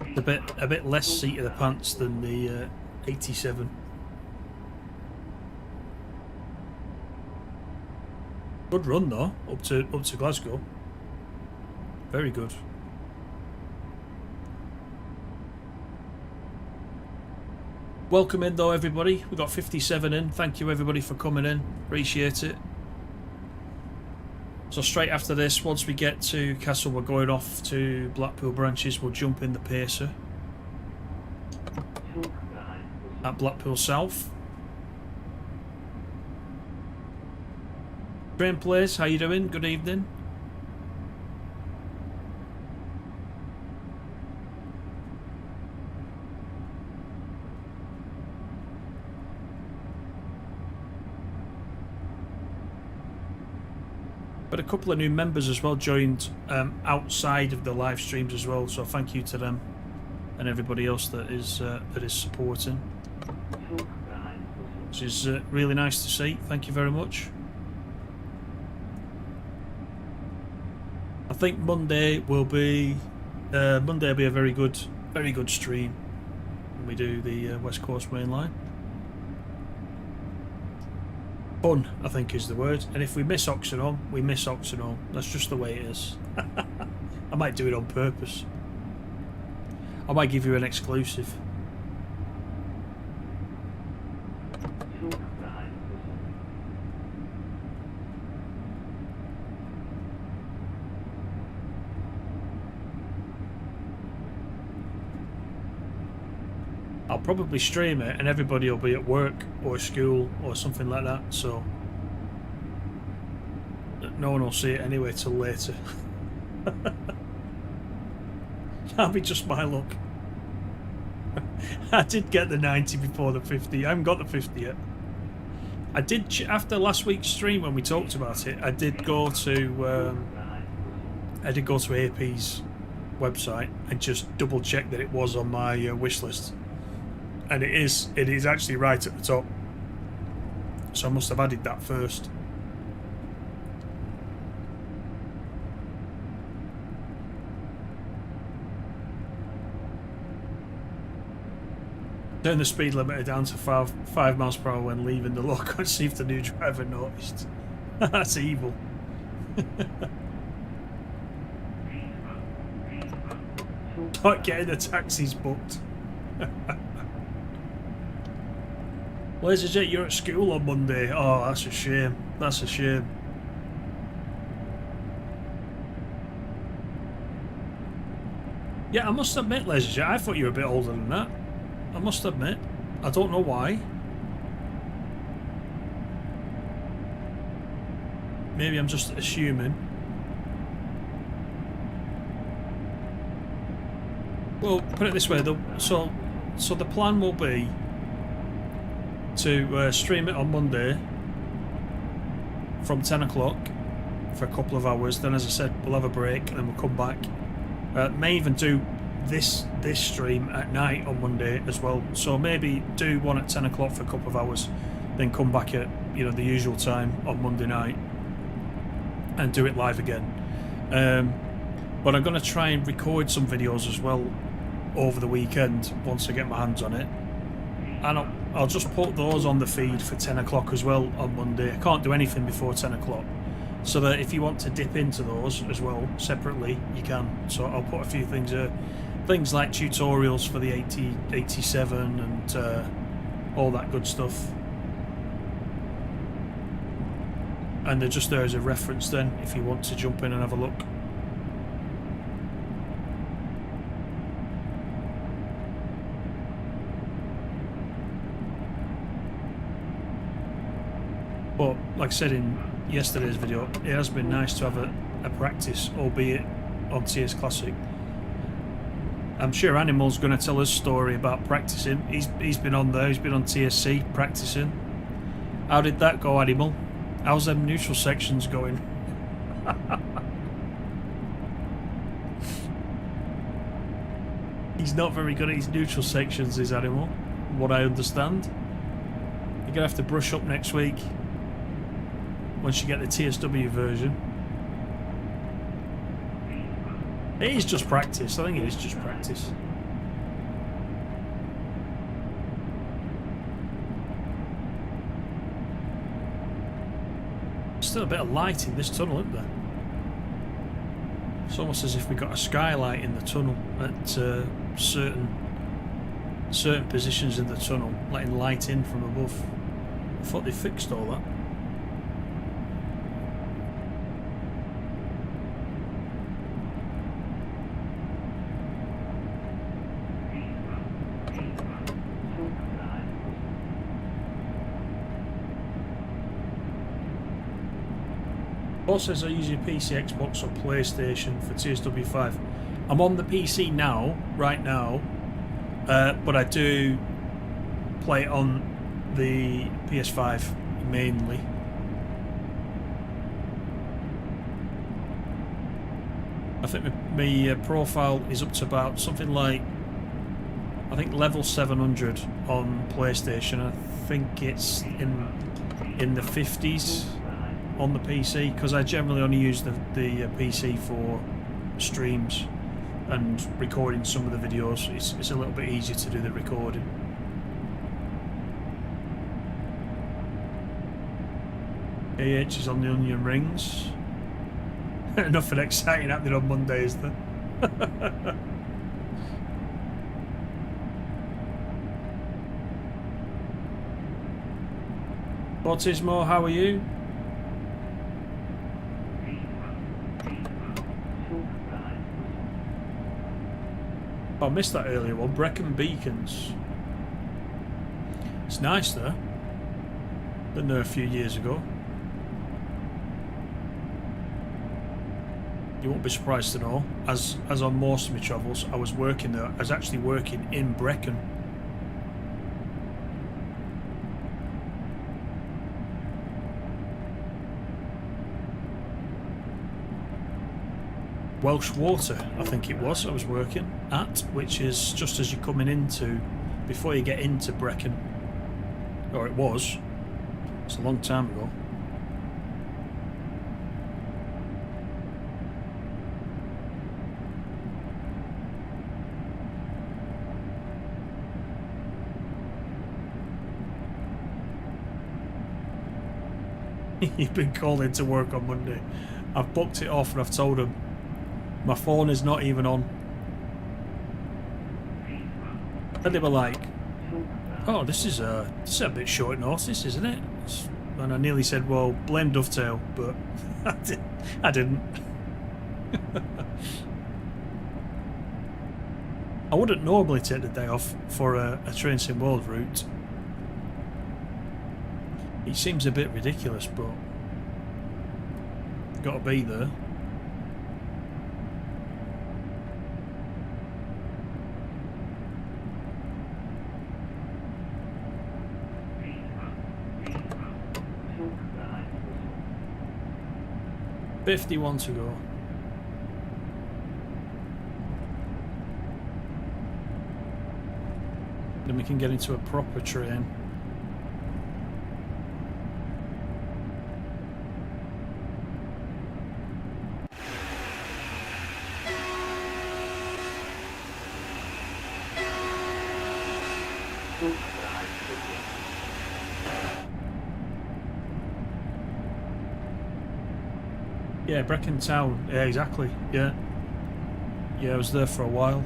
It's a bit less seat of the pants than the 87. Good run though, up to Glasgow. Very good. Welcome in though, everybody. We got 57 in. Thank you everybody for coming in. Appreciate it. So straight after this, once we get to Kassel, we're going off to Blackpool Branches. We'll jump in the Pacer at Blackpool South. Train Place, how you doing? Good evening. But a couple of new members as well joined outside of the live streams as well, so thank you to them and everybody else that is supporting, which is really nice to see. Thank you very much. I think Monday will be a very good stream when we do the West Coast Mainline. Fun, I think, is the word. And if we miss Oxenholme, we miss Oxenholme. That's just the way it is. I might do it on purpose. I might give you an exclusive. I'll probably stream it and everybody will be at work or school or something like that, so No one will see it anyway till later. That'll be just my luck. I did get the 90 before the 50. I haven't got the 50 yet. I did, after last week's stream when we talked about it, I did go to AP's website and just double check that it was on my wish list, and it is actually right at the top, so I must have added that first. Turn the speed limiter down to 5 miles per hour when leaving the lock and see if the new driver noticed. That's evil. Not getting the taxis booked. LaserJet, you're at school on Monday. Oh, that's a shame. That's a shame. Yeah, I must admit, LaserJet, I thought you were a bit older than that. I must admit. I don't know why. Maybe I'm just assuming. Well, put it this way, so the plan will be to stream it on Monday from 10 o'clock for a couple of hours. Then, as I said, we'll have a break and then we'll come back. May even do this stream at night on Monday as well. So maybe do one at 10 o'clock for a couple of hours, then come back at the usual time on Monday night and do it live again. But I'm going to try and record some videos as well over the weekend once I get my hands on it, and I'll just put those on the feed for 10 o'clock as well on Monday. I can't do anything before 10 o'clock, so that if you want to dip into those as well separately, you can. So I'll put a few things like tutorials for the 87 and all that good stuff, and they're just there as a reference then if you want to jump in and have a look. But like I said in yesterday's video, it has been nice to have a practice, albeit on TS Classic. I'm sure Animal's going to tell us a story about practicing. He's been on there, he's been on TSC practicing. How did that go, Animal? How's them neutral sections going? He's not very good at his neutral sections, is Animal, what I understand. You're going to have to brush up next week once you get the TSW version. It is just practice. I think it is just practice. Still a bit of light in this tunnel, isn't there? It's almost as if we got a skylight in the tunnel at certain positions in the tunnel, letting light in from above. I thought they fixed all that. Paul says I use your PC, Xbox or PlayStation for TSW5. I'm on the PC now, right now, but I do play it on the PS5 mainly. I think my profile is up to about something like, I think level 700 on PlayStation. I think it's in the 50s on the PC, because I generally only use the PC for streams and recording some of the videos. It's a little bit easier to do the recording. AH is on the onion rings. Nothing exciting happening on Monday, is there? Autismo, how are you? Oh, I missed that earlier one. Brecon Beacons. It's nice there. Been there a few years ago. You won't be surprised to know, as on most of my travels, I was working there. I was actually working in Brecon. Welsh Water, I think it was, I was working at, which is just as you're coming into, before you get into Brecon. Or it was. It's a long time ago. You've been called in to work on Monday. I've booked it off and I've told him my phone is not even on. And they were like, oh, this is a bit short notice, isn't it? And I nearly said, well, blame Dovetail, but I didn't. I wouldn't normally take the day off for a Train Sim World route. It seems a bit ridiculous, but got to be there. $51 to go. Then we can get into a proper train. Yeah, Brecon Town. Yeah, exactly. Yeah. Yeah, I was there for a while.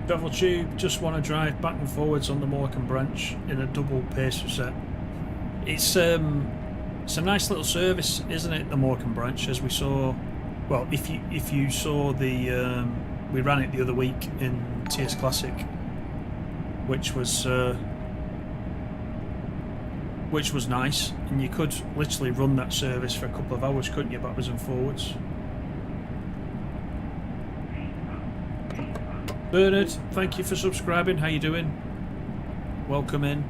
Travel tube, just want to drive back and forwards on the Morecambe branch in a double pacer set. It's a nice little service, isn't it, the Morecambe branch, as we saw. Well, if you saw the we ran it the other week in TS Classic, which was nice, and you could literally run that service for a couple of hours, couldn't you, backwards and forwards. Bernard, thank you for subscribing. How you doing? Welcome in.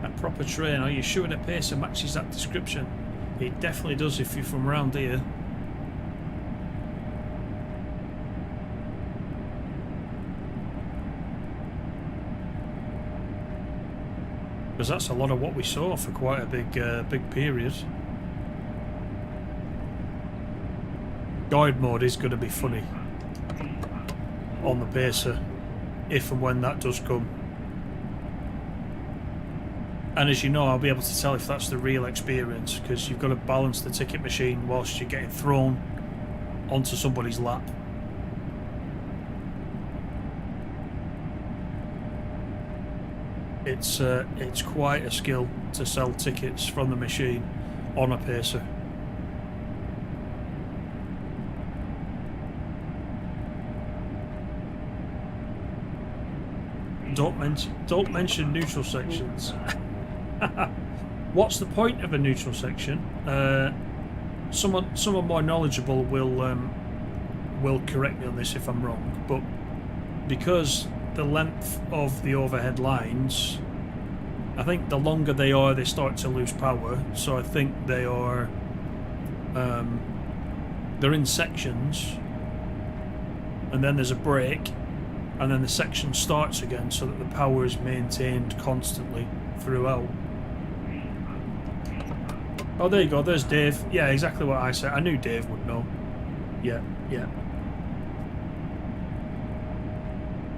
A proper train. Are you sure the pacer matches that description? It definitely does if you're from around here. Because that's a lot of what we saw for quite a big period. Guide mode is going to be funny on the pacer if and when that does come. And as you know, I'll be able to tell if that's the real experience, because you've got to balance the ticket machine whilst you're getting thrown onto somebody's lap. It's quite a skill to sell tickets from the machine on a pacer. Don't mention neutral sections. What's the point of a neutral section? Someone more knowledgeable will correct me on this if I'm wrong, but because the length of the overhead lines, I think the longer they are, they start to lose power. So I think they are they're in sections, and then there's a break, and then the section starts again, so that the power is maintained constantly throughout. Oh, there you go, there's Dave. Yeah, exactly what I said. I knew Dave would know. Yeah.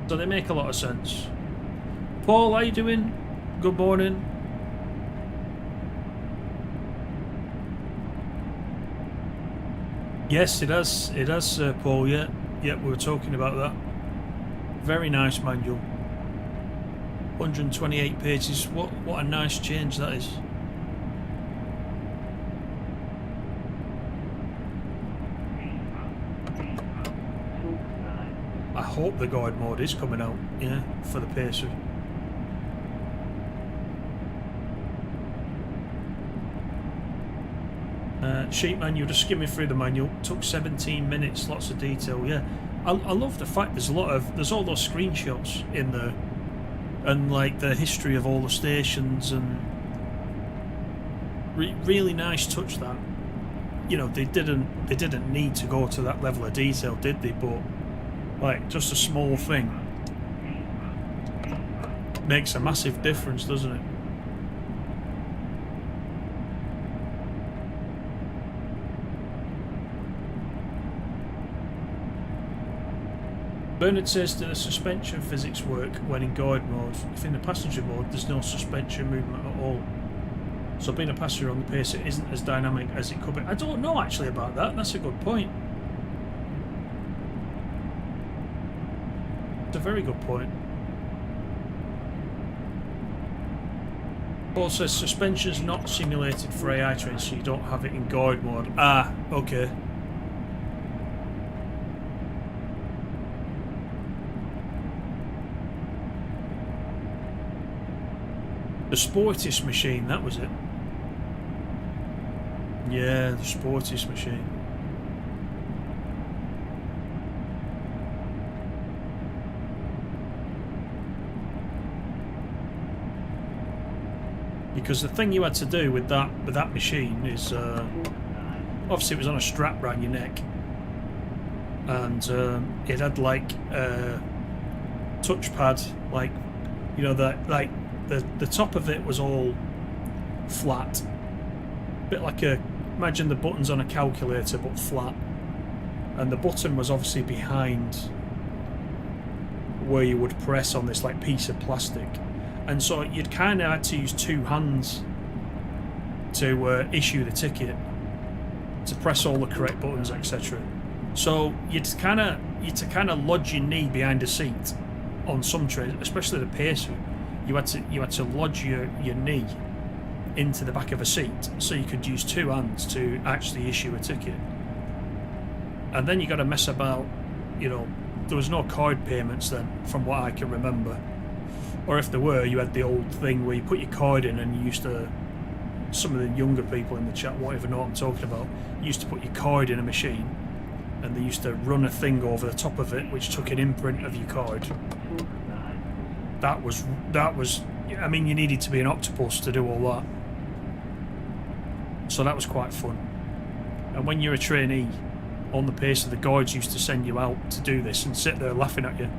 So they make a lot of sense. Paul, how you doing? Good morning. Yes, it has. It has, Paul. Yeah, yeah. We were talking about that. Very nice manual. 128 pages. What a nice change that is. I hope the guide mode is coming out. Yeah, for the pacer. Sheet manual, just skimming through the manual, took 17 minutes, lots of detail. Yeah, I love the fact there's all those screenshots in there, and like the history of all the stations, and really nice touch that. You know, they didn't need to go to that level of detail, did they? But like, just a small thing makes a massive difference, doesn't it? Bernard says, do the suspension physics work when in guide mode? If in the passenger mode there's no suspension movement at all, so being a passenger on the pacer isn't as dynamic as it could be. I don't know actually about that. That's a good point. It's a very good point. Paul says suspension's not simulated for AI trains, so you don't have it in guide mode. Ah, okay. The Sportis machine, that was it. Yeah, the Sportis machine. Because the thing you had to do with that machine is obviously it was on a strap around your neck, and it had like a touchpad, like, you know, that like the top of it was all flat, bit like imagine the buttons on a calculator but flat, and the button was obviously behind where you would press on this like piece of plastic, and so you'd kind of had to use two hands to issue the ticket, to press all the correct buttons, etc. So you'd to kind of lodge your knee behind a seat on some trains, especially the pacer. You had to lodge your knee into the back of a seat so you could use two hands to actually issue a ticket. And then you got to mess about, you know, there was no card payments then, from what I can remember. Or if there were, you had the old thing where you put your card in, and you used to, some of the younger people in the chat won't even know what I'm talking about, you used to put your card in a machine, and they used to run a thing over the top of it which took an imprint of your card. That was, I mean, you needed to be an octopus to do all that. So that was quite fun. And when you're a trainee on the pacer, the guides used to send you out to do this and sit there laughing at you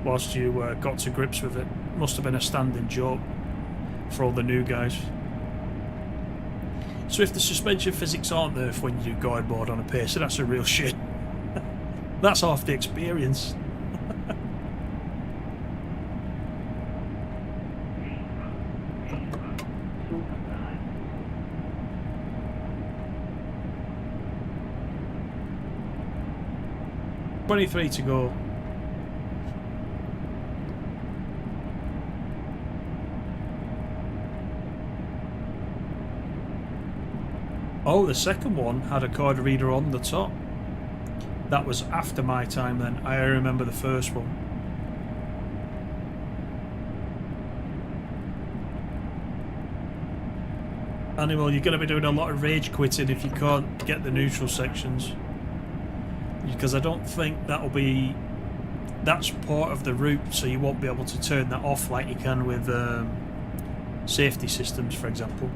whilst you got to grips with it. Must have been a standing joke for all the new guys. So if the suspension physics aren't there when you do guide mode on a pacer, that's a real shit. That's half the experience. 23 to go. Oh, the second one had a card reader on the top. That was after my time then. I remember the first one. Animal, you're going to be doing a lot of rage quitting if you can't get the neutral sections. Because I don't think that's part of the route, so you won't be able to turn that off like you can with safety systems, for example.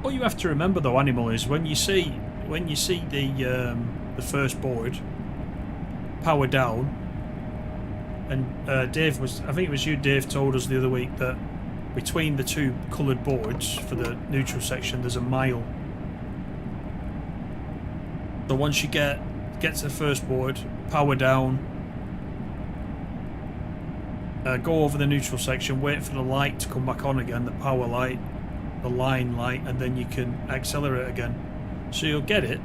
What you have to remember though, Animal, is when you see the first board power down, and Dave I think it was you, Dave, told us the other week that between the two coloured boards for the neutral section there's a mile. So once you get to the first board, power down, go over the neutral section, wait for the light to come back on again, the power light, the line light, and then you can accelerate again. So you'll get it.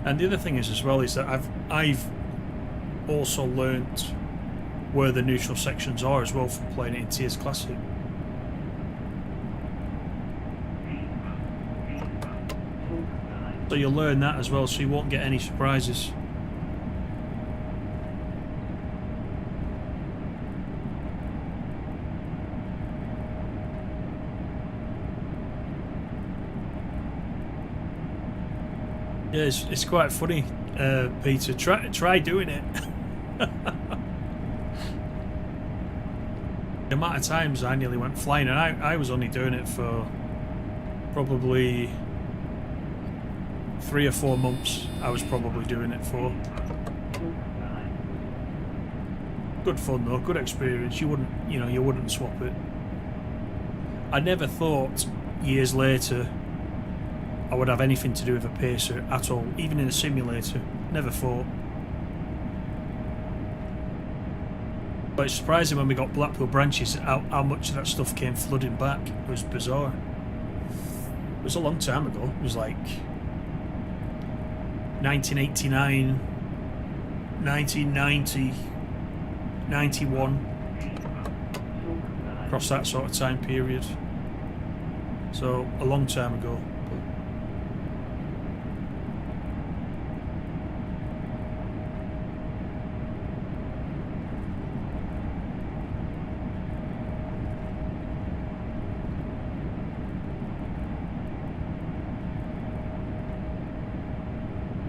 And the other thing is as well is that I've also learnt where the neutral sections are as well from playing it in Tiers Classic. So you'll learn that as well, so you won't get any surprises. Yeah, it's quite funny, Peter. Try doing it. The amount of times I nearly went flying, and I was only doing it for probably 3 or 4 months. I was probably doing it for. Good fun though, good experience. You wouldn't swap it. I never thought years later I would have anything to do with a pacer at all, even in a simulator. Never thought. But it's surprising when we got Blackpool Branches how much of that stuff came flooding back. It was bizarre. It was a long time ago. It was like 1989, 1990, 91. Across that sort of time period. So a long time ago.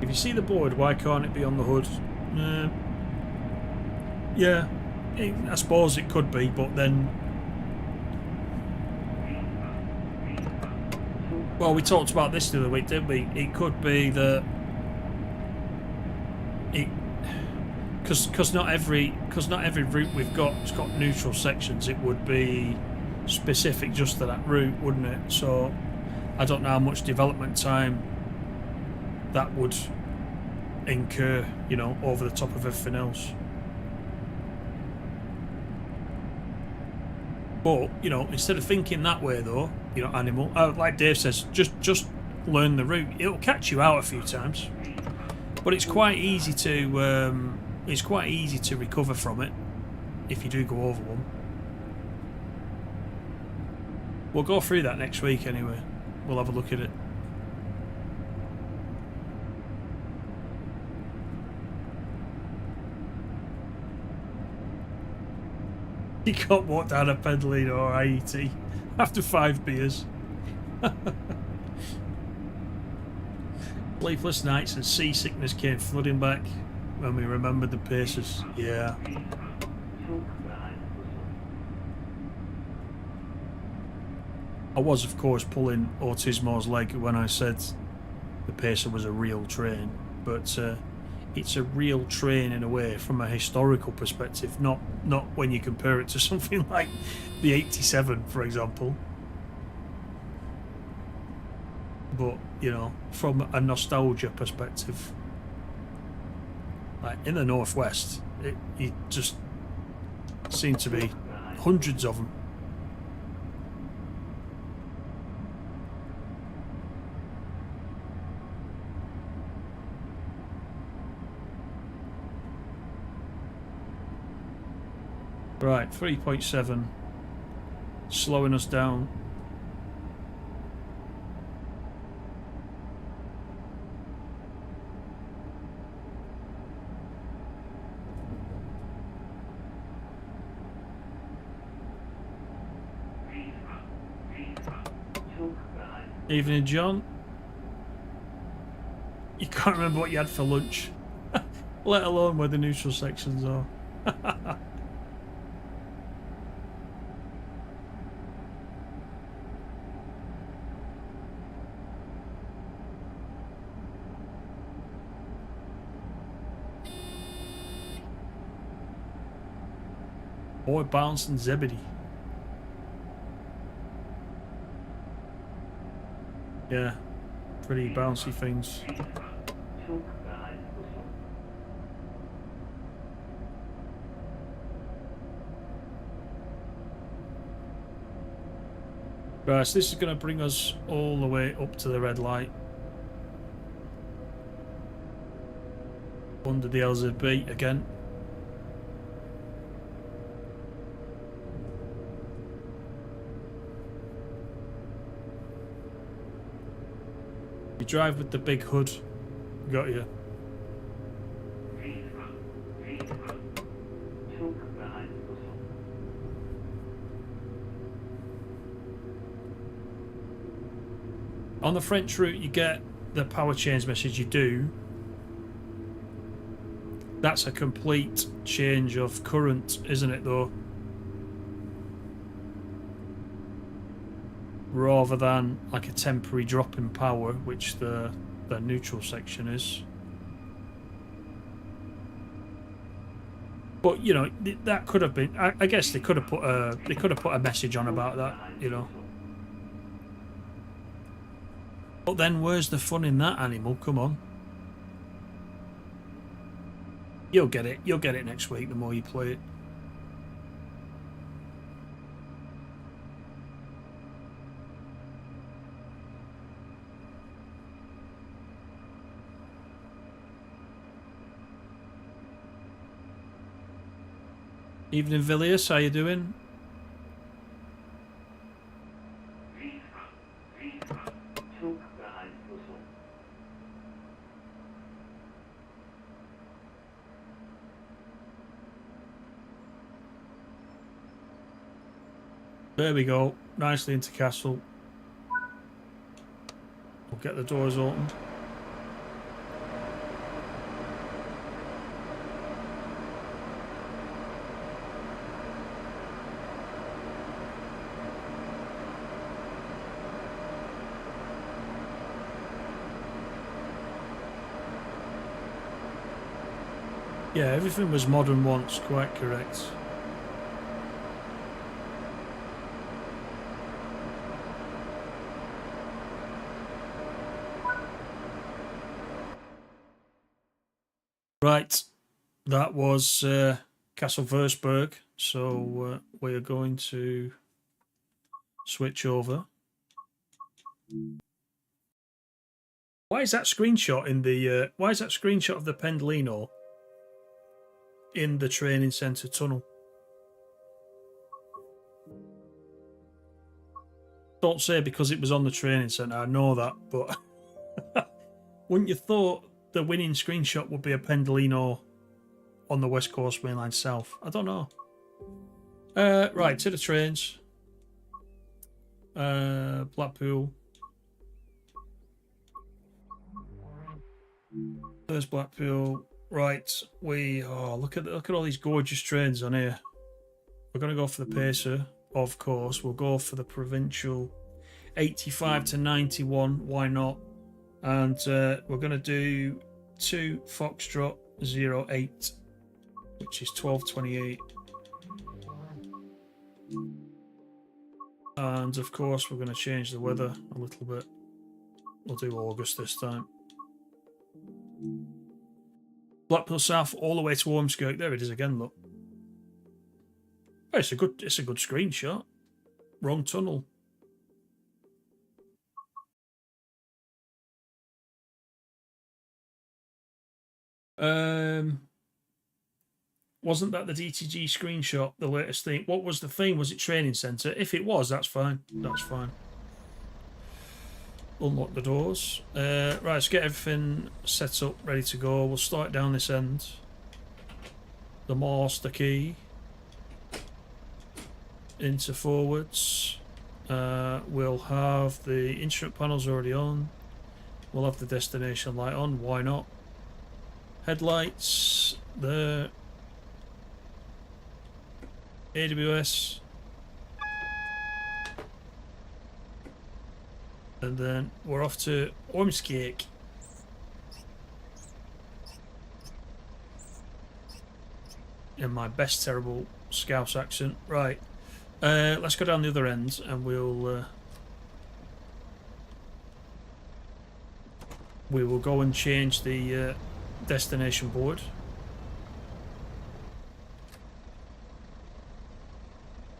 If you see the board, why can't it be on the hood? Yeah, I suppose it could be, but then... Well, we talked about this the other week, didn't we? It could be that... Because not every route we've got has got neutral sections. It would be specific just to that route, wouldn't it? So I don't know how much development time that would incur, you know, over the top of everything else. But, you know, instead of thinking that way though, you know, animal, like Dave says, just learn the route. It'll catch you out a few times, but it's quite easy to recover from it if you do go over one. We'll go through that next week anyway. We'll have a look at it. You can't walk down a Pedalino or IET after 5 beers. Sleepless nights and seasickness came flooding back when we remembered the paces. Yeah. I was, of course, pulling Autismo's leg when I said the pacer was a real train, but it's a real train in a way from a historical perspective, not when you compare it to something like the 87, for example. But, you know, from a nostalgia perspective, like in the northwest, it just seemed to be hundreds of them. Right, 3.7, slowing us down. Evening, John. You can't remember what you had for lunch, let alone where the neutral sections are. Boy, Bounce and Zebedee. Yeah, pretty bouncy things. Right, so this is going to bring us all the way up to the red light. Under the LZB again. You drive with the big hood. Got you. On the French route, you get the power change message. You do. That's a complete change of current, isn't it, though? Rather than like a temporary drop in power, which the neutral section is. But you know, that could have been. I guess they could have put a message on about that. You know. But then, where's the fun in that, animal? Come on. You'll get it. You'll get it next week. The more you play it. Evening, Villiers. How you doing? There we go. Nicely into Kassel. We'll get the doors opened. Yeah, everything was modern once, quite correct. Right, that was Kassel Wurzburg, so we are going to switch over. Why is that screenshot in the? Why is that screenshot of the Pendolino in the training centre tunnel? Don't say because it was on the training centre. I know that, but wouldn't you thought the winning screenshot would be a Pendolino on the West Coast Mainline South? I don't know. Right, to the trains. Blackpool. There's Blackpool. Right, look at all these gorgeous trains on here. We're gonna go for the Pacer, of course. We'll go for the Provincial 85 to 91. Why not? And we're gonna do 2 Foxtrot 08, which is 12:28. And of course, we're gonna change the weather a little bit. We'll do August this time. Blackpool South all the way to Ormskirk. There it is again. Look, oh, it's a good screenshot. Wrong tunnel. Wasn't that the DTG screenshot? The latest thing. What was the thing? Was it training centre? If it was, that's fine. That's fine. Unlock the doors. Right, let's get everything set up, ready to go. We'll start down this end. The master key. Into forwards. We'll have the instrument panels already on. We'll have the destination light on. Why not? Headlights there. AWS. And then we're off to Ormskirk. In my best terrible Scouse accent. Right. Let's go down the other end and we will go and change the destination board.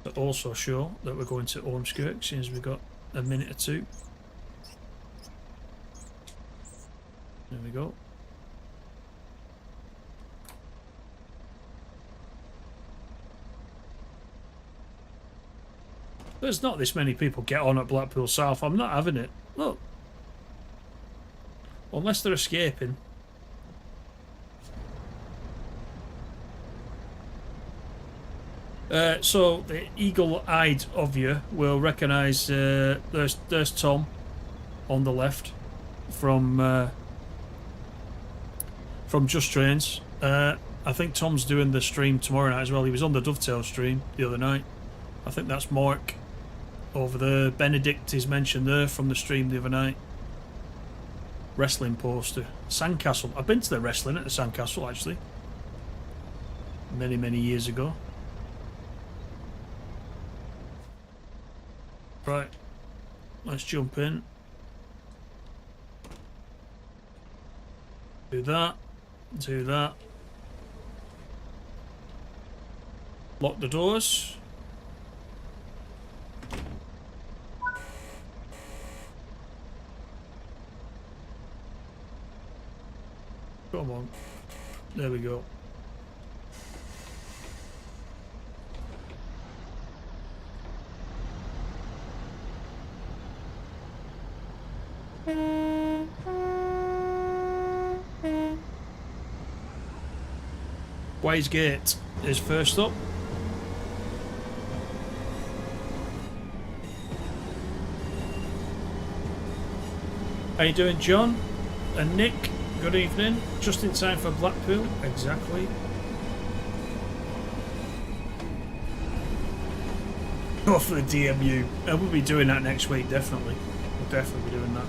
To also show that we're going to Ormskirk, since we've got a minute or two. There we go. There's not this many people get on at Blackpool South. I'm not having it. Look. Unless they're escaping. So the eagle-eyed of you will recognise there's Tom on the left from Just Trains. I think Tom's doing the stream tomorrow night as well. He was on the Dovetail stream the other night. I think that's Mark over there. Benedict is mentioned there from the stream the other night. Wrestling poster. Sandcastle. I've been to the wrestling at the Sandcastle actually. Many years ago. Right. Let's jump in. Do that. Do that. Lock the doors. Come on. There we go. Ways Gate is first up. How you doing, John and Nick? Good evening. Just in time for Blackpool. Exactly. Go for the DMU. We'll be doing that next week, definitely. We'll definitely be doing that.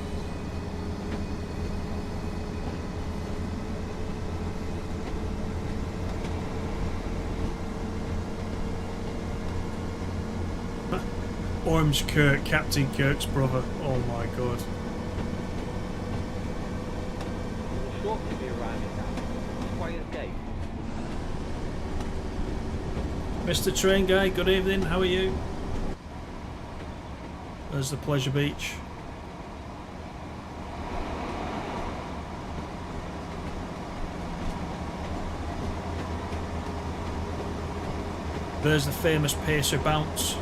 Ormskirk, Captain Kirk's brother. Oh my god. Mr. Train Guy, good evening, how are you? There's the Pleasure Beach. There's the famous Pacer Bounce.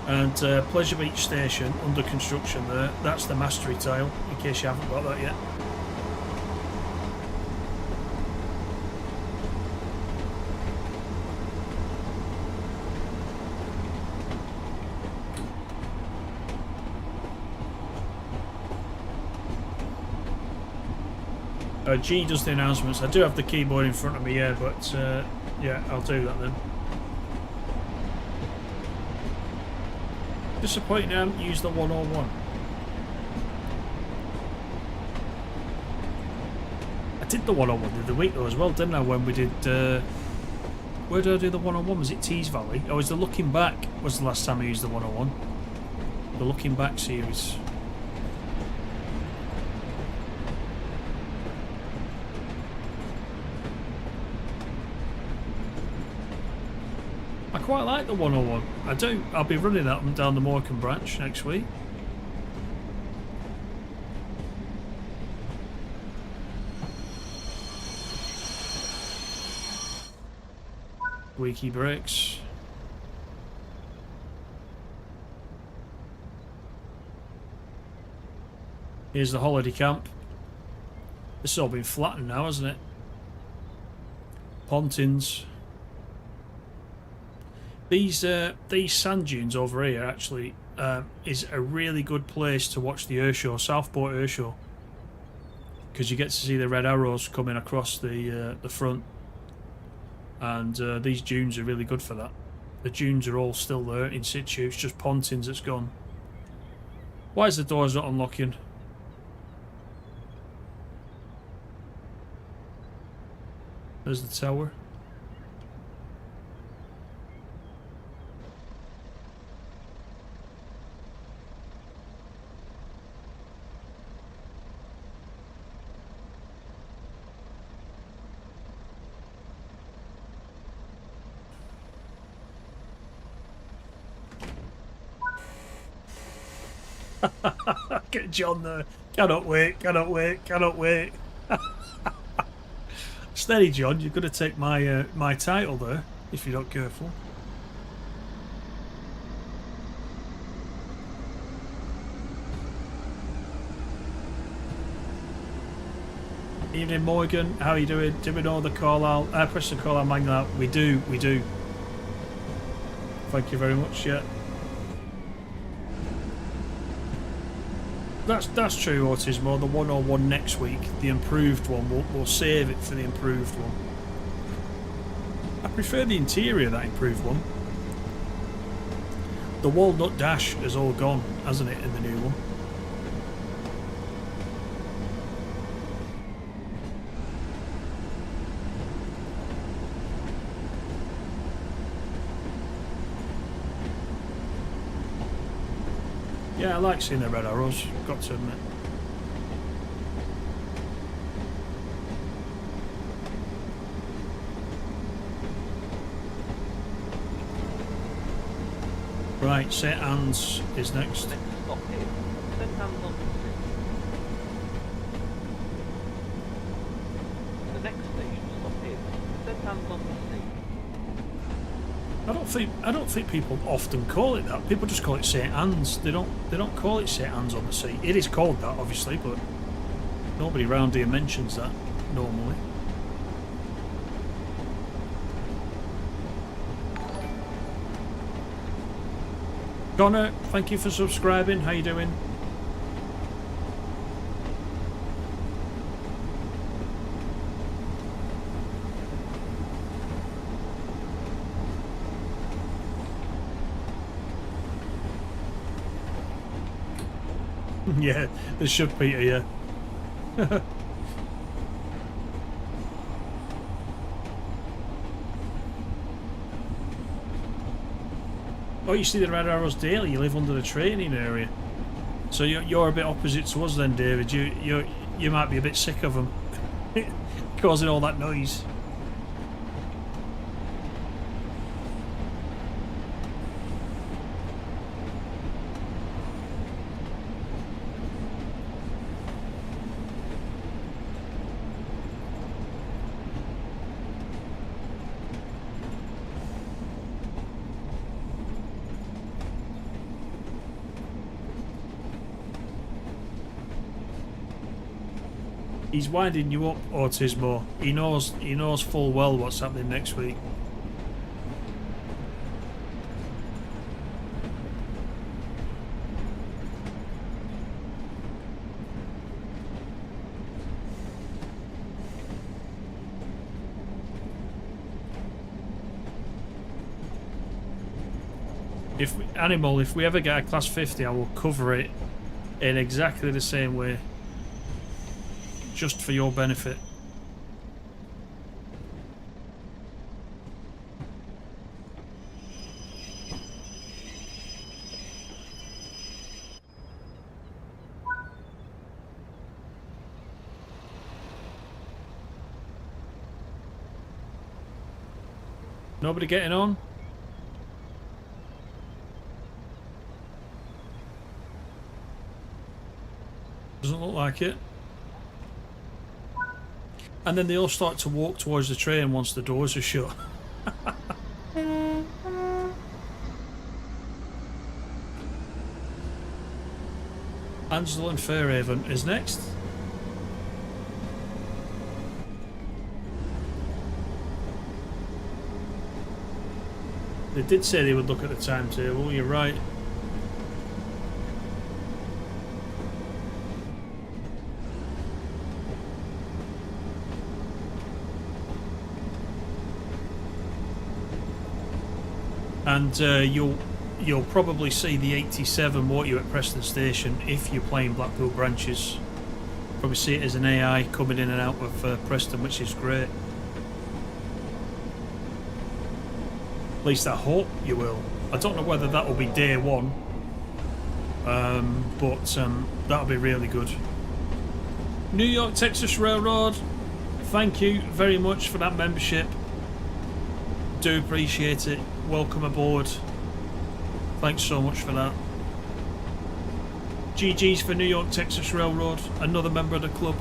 And Pleasure Beach Station under construction there. That's the mastery tile, in case you haven't got that yet. G does the announcements. I do have the keyboard in front of me here, but yeah, I'll do that then. Disappointing I haven't used the 101. I did the 101 the other week though as well, didn't I, when we did... where did I do the 101? Was it Tees Valley? Oh, was the Looking Back was the last time I used the 101. The Looking Back series. I quite like the 101. I do. I'll be running that up and down the Morecambe branch next week. Squeaky brakes. Here's the holiday camp. This has all been flattened now, hasn't it? Pontins. These sand dunes over here actually is a really good place to watch the Airshow, Southport Airshow, because you get to see the red arrows coming across the front, and these dunes are really good for that. The dunes are all still there in situ. It's just Pontins that's gone. Why is the doors not unlocking? There's the tower. Get John there. Cannot wait, cannot wait, cannot wait. Steady, John. You're going to take my my title there if you're not careful. Evening, Morgan. How are you doing? Do we know the call out? Press the call out manual out. We do, we do. Thank you very much. Yeah. That's true, Autismo. The 101 next week, the improved one. We'll save it for the improved one. I prefer the interior of that improved one. The walnut dash has all gone, hasn't it, in the new one? Yeah, I like seeing the red arrows, got to admit. Right, St Anne's is next. Stop here. St Anne's on the next station. Stop here. St Anne's on the sea. I don't think people often call it that. People just call it St Anne's. They don't call it St Anne's on the Sea. It is called that, obviously, but nobody around here mentions that normally. Connor, thank you for subscribing. How you doing? Yeah, there should, Peter, yeah. Oh, you see the red arrows daily. You live under the training area, so you're a bit opposite to us then, David. You might be a bit sick of them causing all that noise. He's winding you up, Autismo. He knows full well what's happening next week. If we ever get a class 50, I will cover it in exactly the same way. Just for your benefit. Nobody getting on? Doesn't look like it. And then they all start to walk towards the train once the doors are shut. Ansel and Fairhaven is next. They did say they would look at the timetable, you're right. And you'll probably see the 87, won't you, at Preston Station if you're playing Blackpool Branches. Probably see it as an AI coming in and out of Preston, which is great. At least I hope you will. I don't know whether that will be day one, but that'll be really good. New York Texas Railroad, thank you very much for that membership. Do appreciate it. Welcome aboard. Thanks so much for that. GG's for New York Texas Railroad, another member of the club.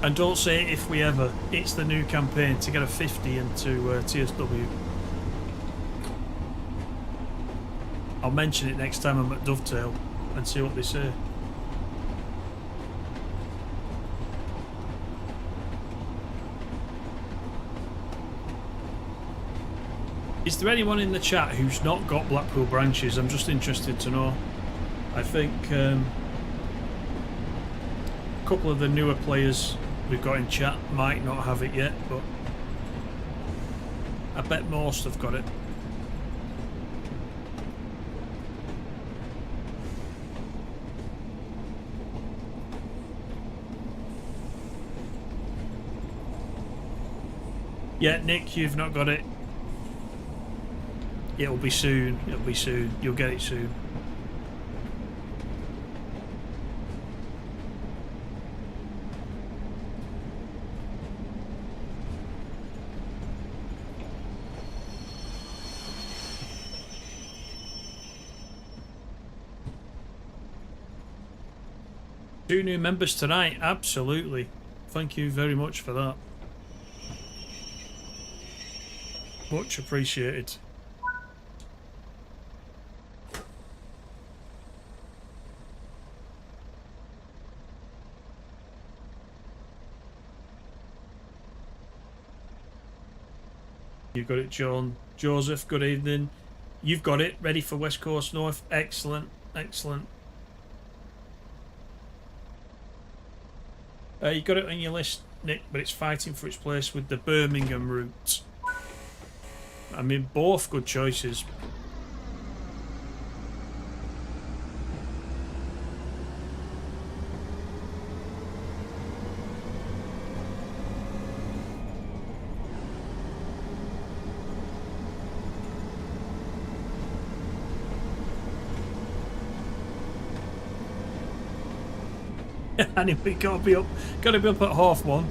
And don't say if we ever, it's the new campaign to get a 50 into TSW. I'll mention it next time I'm at Dovetail and see what they say. Is there anyone in the chat who's not got Blackpool Branches? I'm just interested to know. I think a couple of the newer players we've got in chat might not have it yet, but I bet most have got it. Yeah, Nick, you've not got it. It'll be soon. It'll be soon. You'll get it soon. Two new members tonight, absolutely. Thank you very much for that. Much appreciated. You got it, John. Joseph, good evening. You've got it, ready for West Coast North. Excellent, excellent. You got it on your list, Nick, but it's fighting for its place with the Birmingham route. I mean, both good choices. Anyway, gotta be up at 1:30.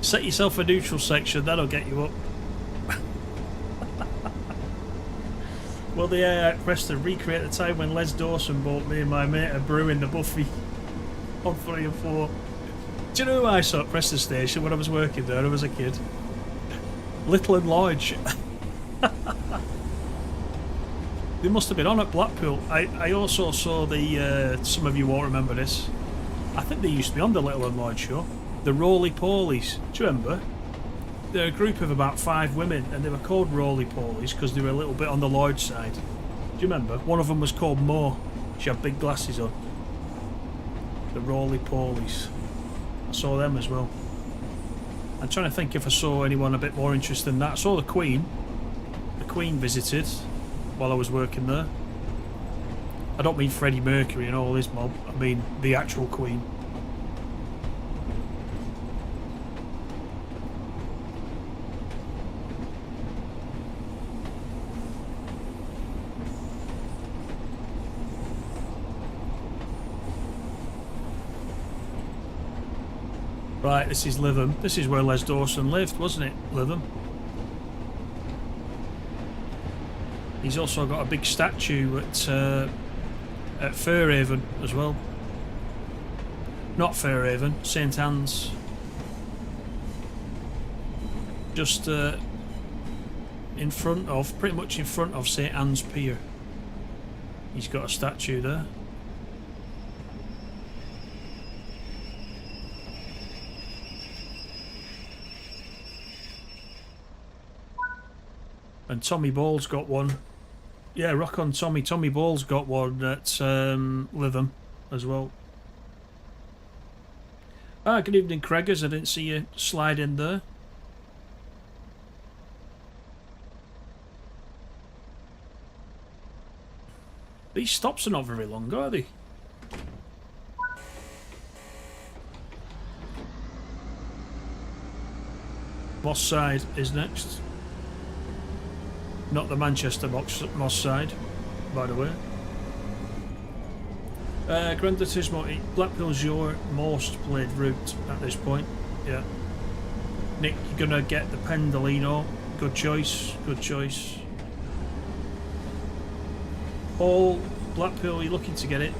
Set yourself a neutral section, that'll get you up. Will the AI at Preston recreate the time when Les Dawson bought me and my mate a brew in the Buffy on 3 and 4? Do you know who I saw at Preston Station when I was working there? I was a kid. Little and Lodge. They must have been on at Blackpool. I also saw the, some of you won't remember this, I think they used to be on the Little and Lloyd show. The Roly Polies. Do you remember? They're a group of about 5 women, and they were called Roly Polies because they were a little bit on the Lloyd side. Do you remember? One of them was called Mo. She had big glasses on. The Roly Polies. I saw them as well. I'm trying to think if I saw anyone a bit more interesting than that. I saw the Queen. The Queen visited while I was working there. I don't mean Freddie Mercury and all his mob, I mean the actual Queen. Right, this is Lytham. This is where Les Dawson lived, wasn't it? Lytham. He's also got a big statue at Fairhaven as well. Not Fairhaven, St Anne's. Just in front of, pretty much in front of St Anne's Pier. He's got a statue there. And Tommy Ball's got one. Yeah, rock on Tommy. Tommy Ball's got one at Lytham as well. Ah, good evening, Craigers. I didn't see you slide in there. These stops are not very long, are they? Moss Side is next. Not the Manchester Moss Side, by the way. Gran Turismo, Blackpool's your most played route at this point. Yeah. Nick, you're gonna get the Pendolino. Good choice. Good choice. Paul, Blackpool, you're looking to get it.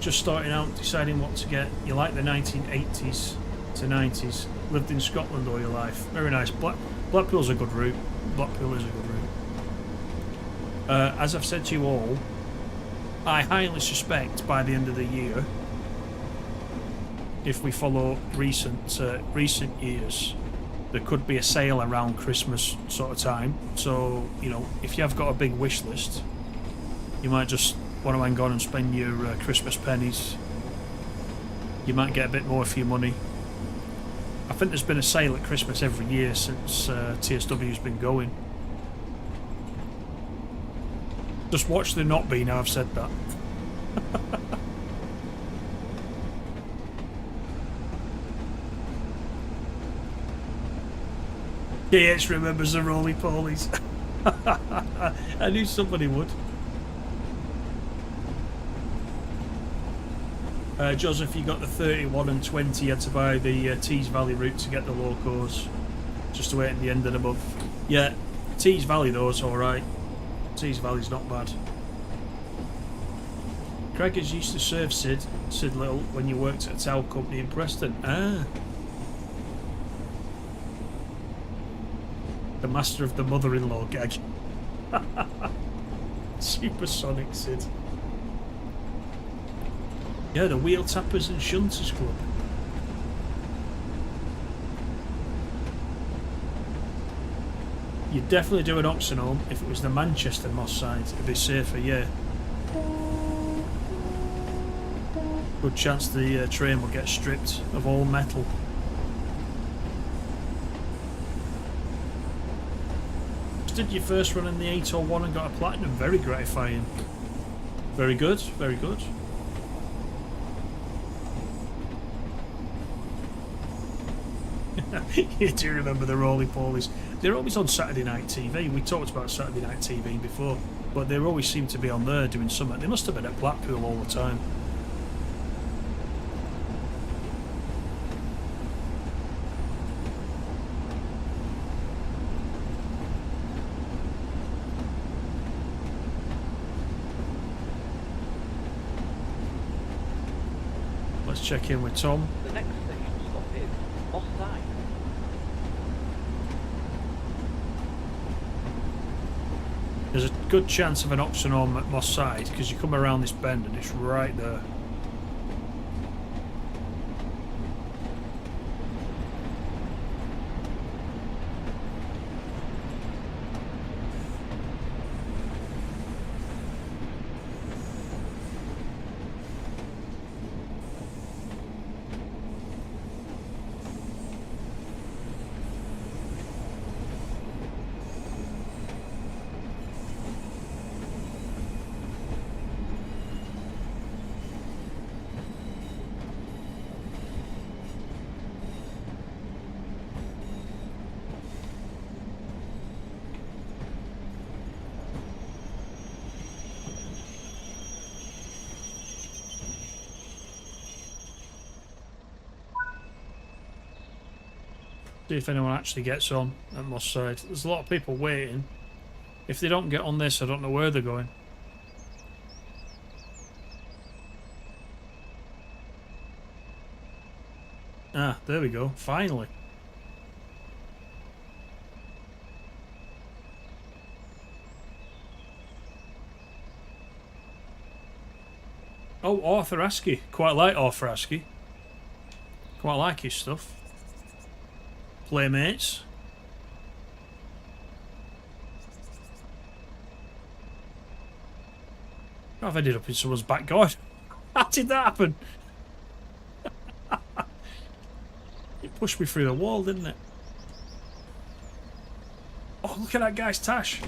Just starting out, deciding what to get. You like the 1980s to 90s. Lived in Scotland all your life. Very nice. Blackpool's a good route. Blackpool is a good route. As I've said to you all, I highly suspect by the end of the year, if we follow recent years, there could be a sale around Christmas sort of time. So, you know, if you have got a big wish list, you might just want to hang on and spend your Christmas pennies. You might get a bit more for your money. I think there's been a sale at Christmas every year since TSW's been going. Just watch there not be now I've said that. KH remembers the roly-polies. I knew somebody would. Joseph, you got the 31 and 20. You had to buy the Tees Valley route to get the locos. Just to wait at the end of the month. Yeah, Tees Valley though is alright. Tees Valley's not bad. Craggers used to serve Sid Little, when you worked at a towel company in Preston. Ah. The master of the mother-in-law gag. Supersonic Sid. Yeah, the Wheel Tappers and Shunters Club. You'd definitely do an Oxenholme if it was the Manchester Moss side. It'd be safer, yeah. Good chance the train will get stripped of all metal. Just did your first run in the 801 and got a platinum. Very gratifying. Very good, very good. You do remember the roly-polies. They're always on Saturday night TV. We talked about Saturday night TV before, but they always seem to be on there doing something. They must have been at Blackpool all the time. Let's check in with Tom. The next station stop is Moss Side. There's a good chance of an Oxenholme at Moss Side because you come around this bend and it's right there. See if anyone actually gets on at Moss Side. There's a lot of people waiting. If they don't get on this, I don't know where they're going. Ah, there we go. Finally. Oh, Arthur Askey. Quite like Arthur Askey. Quite like his stuff. Playmates. I've ended up in someone's back garden. How did that happen? It pushed me through the wall, didn't it? Oh, look at that guy's tash.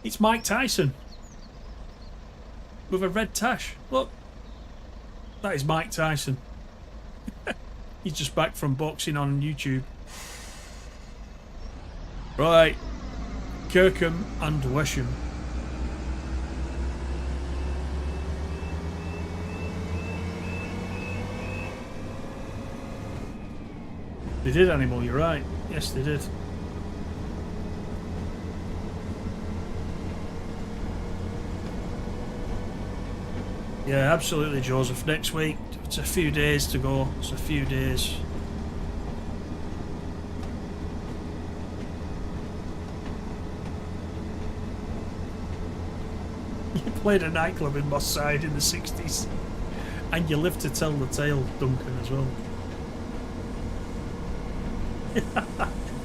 It's Mike Tyson. With a red tash. Look. That is Mike Tyson. He's just back from boxing on YouTube. Right. Kirkham and Wesham. They did, Animal, you're right. Yes, they did. Yeah, absolutely, Joseph. Next week, it's a few days to go. It's a few days. You played a nightclub in Moss Side in the 60s. And you lived to tell the tale, Duncan, as well.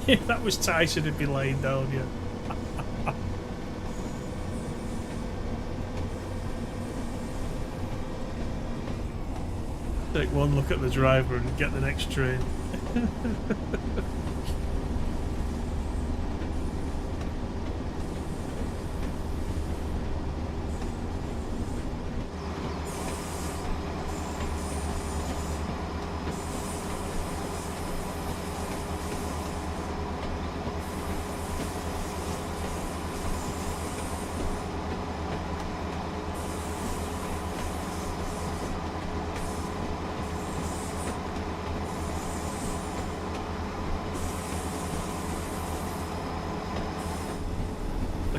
If that was Tyson, he'd be laying down, yeah. Take one look at the driver and get the next train.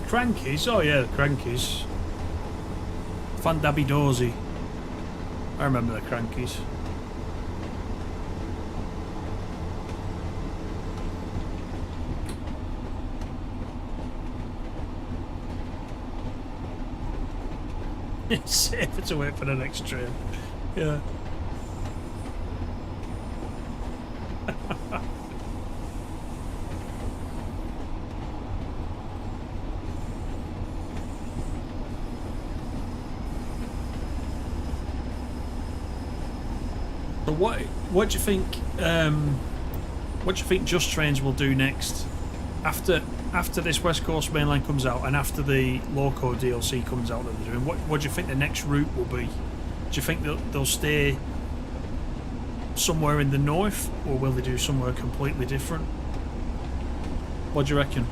Crankies? Oh yeah, the Crankies. Fandabidozi. I remember the Crankies. It's safer to wait for the next train. Yeah. What do you think? What do you think Just Trains will do next? After this West Coast Mainline comes out, and after the Loco DLC comes out that they're doing, what do you think the next route will be? Do you think they'll stay somewhere in the north, or will they do somewhere completely different? What do you reckon?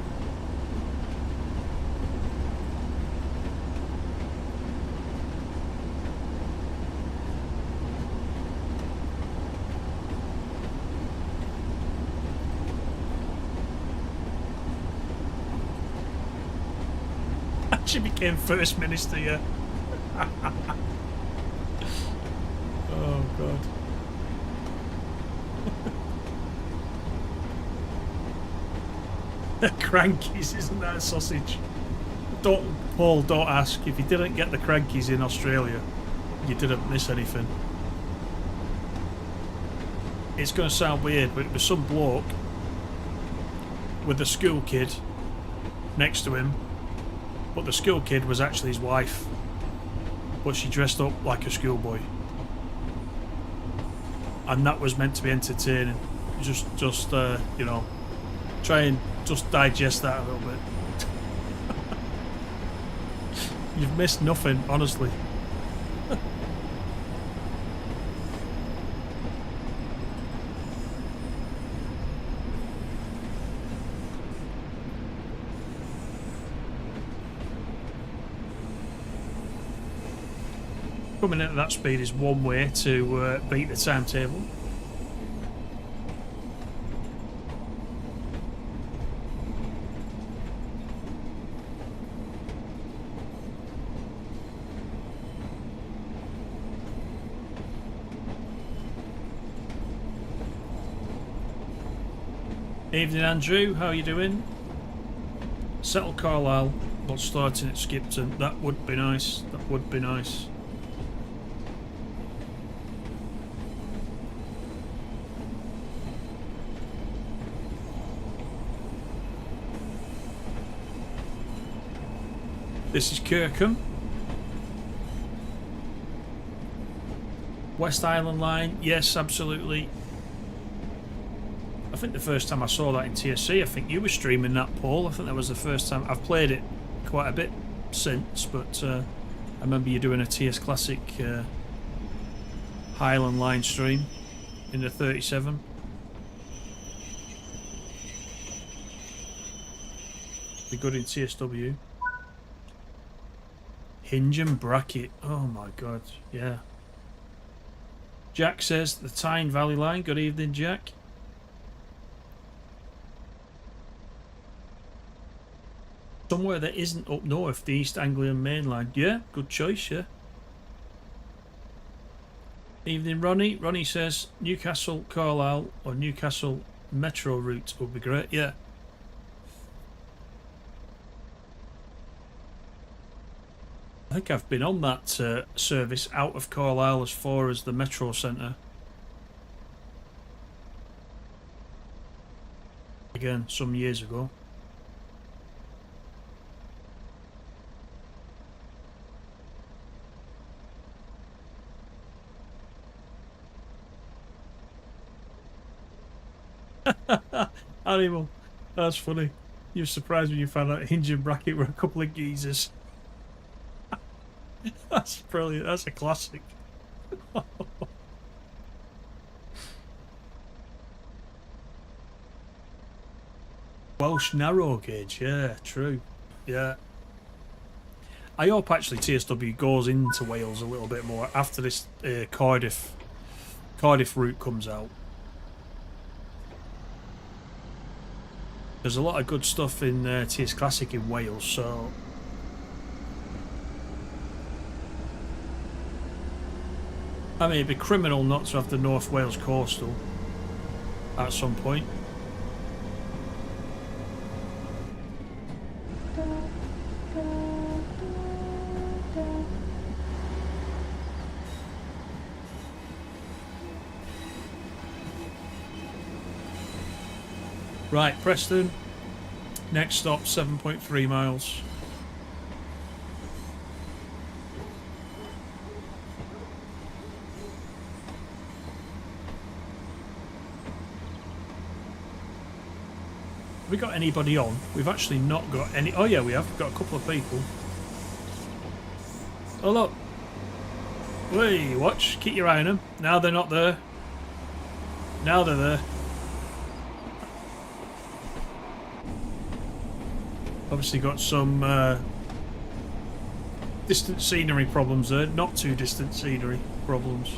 She became First Minister, yeah. Oh, God. The Crankies, isn't that a sausage? Paul, don't ask. If you didn't get the Crankies in Australia, you didn't miss anything. It's going to sound weird, but it was some bloke with a school kid next to him. But the school kid was actually his wife, but she dressed up like a schoolboy, and that was meant to be entertaining. Just you know, try and just digest that a little bit. You've missed nothing, honestly. Coming in at that speed is one way to beat the timetable. Evening, Andrew. How are you doing? Settle Carlisle, but starting at Skipton. That would be nice. That would be nice. This is Kirkham. West Island Line, yes, absolutely. I think the first time I saw that in TSC, I think you were streaming that, Paul. I think that was the first time. I've played it quite a bit since, but I remember you doing a TS Classic Highland Line stream in the 37. Be good in TSW. Hinge and Bracket. Oh my god, yeah. Jack says the Tyne Valley Line. Good evening, Jack. Somewhere that isn't up north, the East Anglian mainline. Yeah, good choice, yeah. Evening, Ronnie. Ronnie says Newcastle, Carlisle or Newcastle metro route would be great, yeah. I think I've been on that service out of Carlisle as far as the metro centre. Again, some years ago. Animal. That's funny. You were surprised when you found out Hinge and Bracket were a couple of geezers. That's brilliant. That's a classic. Welsh narrow gauge. Yeah, true. Yeah. I hope actually TSW goes into Wales a little bit more after this Cardiff route comes out. There's a lot of good stuff in TS Classic in Wales, so I mean, it'd be criminal not to have the North Wales Coastal at some point. Right, Preston. Next stop, 7.3 miles. Have we got anybody on? We've actually not got any. Oh yeah, we have. We've got a couple of people. Oh look. Wait, watch. Keep your eye on them. Now they're not there. Now they're there. Obviously got some distant scenery problems there. Not too distant scenery problems.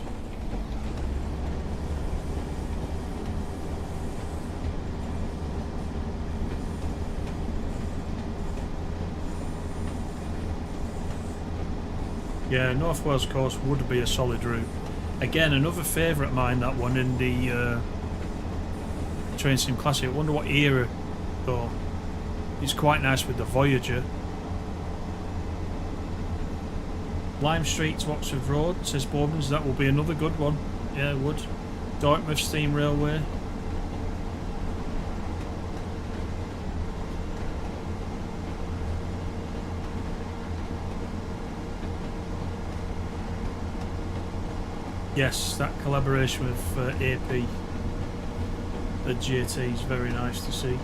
Yeah, North Wales Coast would be a solid route. Again, another favourite of mine, that one in the Train Sim Classic. I wonder what era though. It's quite nice with the Voyager. Lime Street to Oxford Road, says Bowman's. That will be another good one. Yeah, it would. Dartmouth Steam Railway. Yes, that collaboration with AP at GT is very nice to see.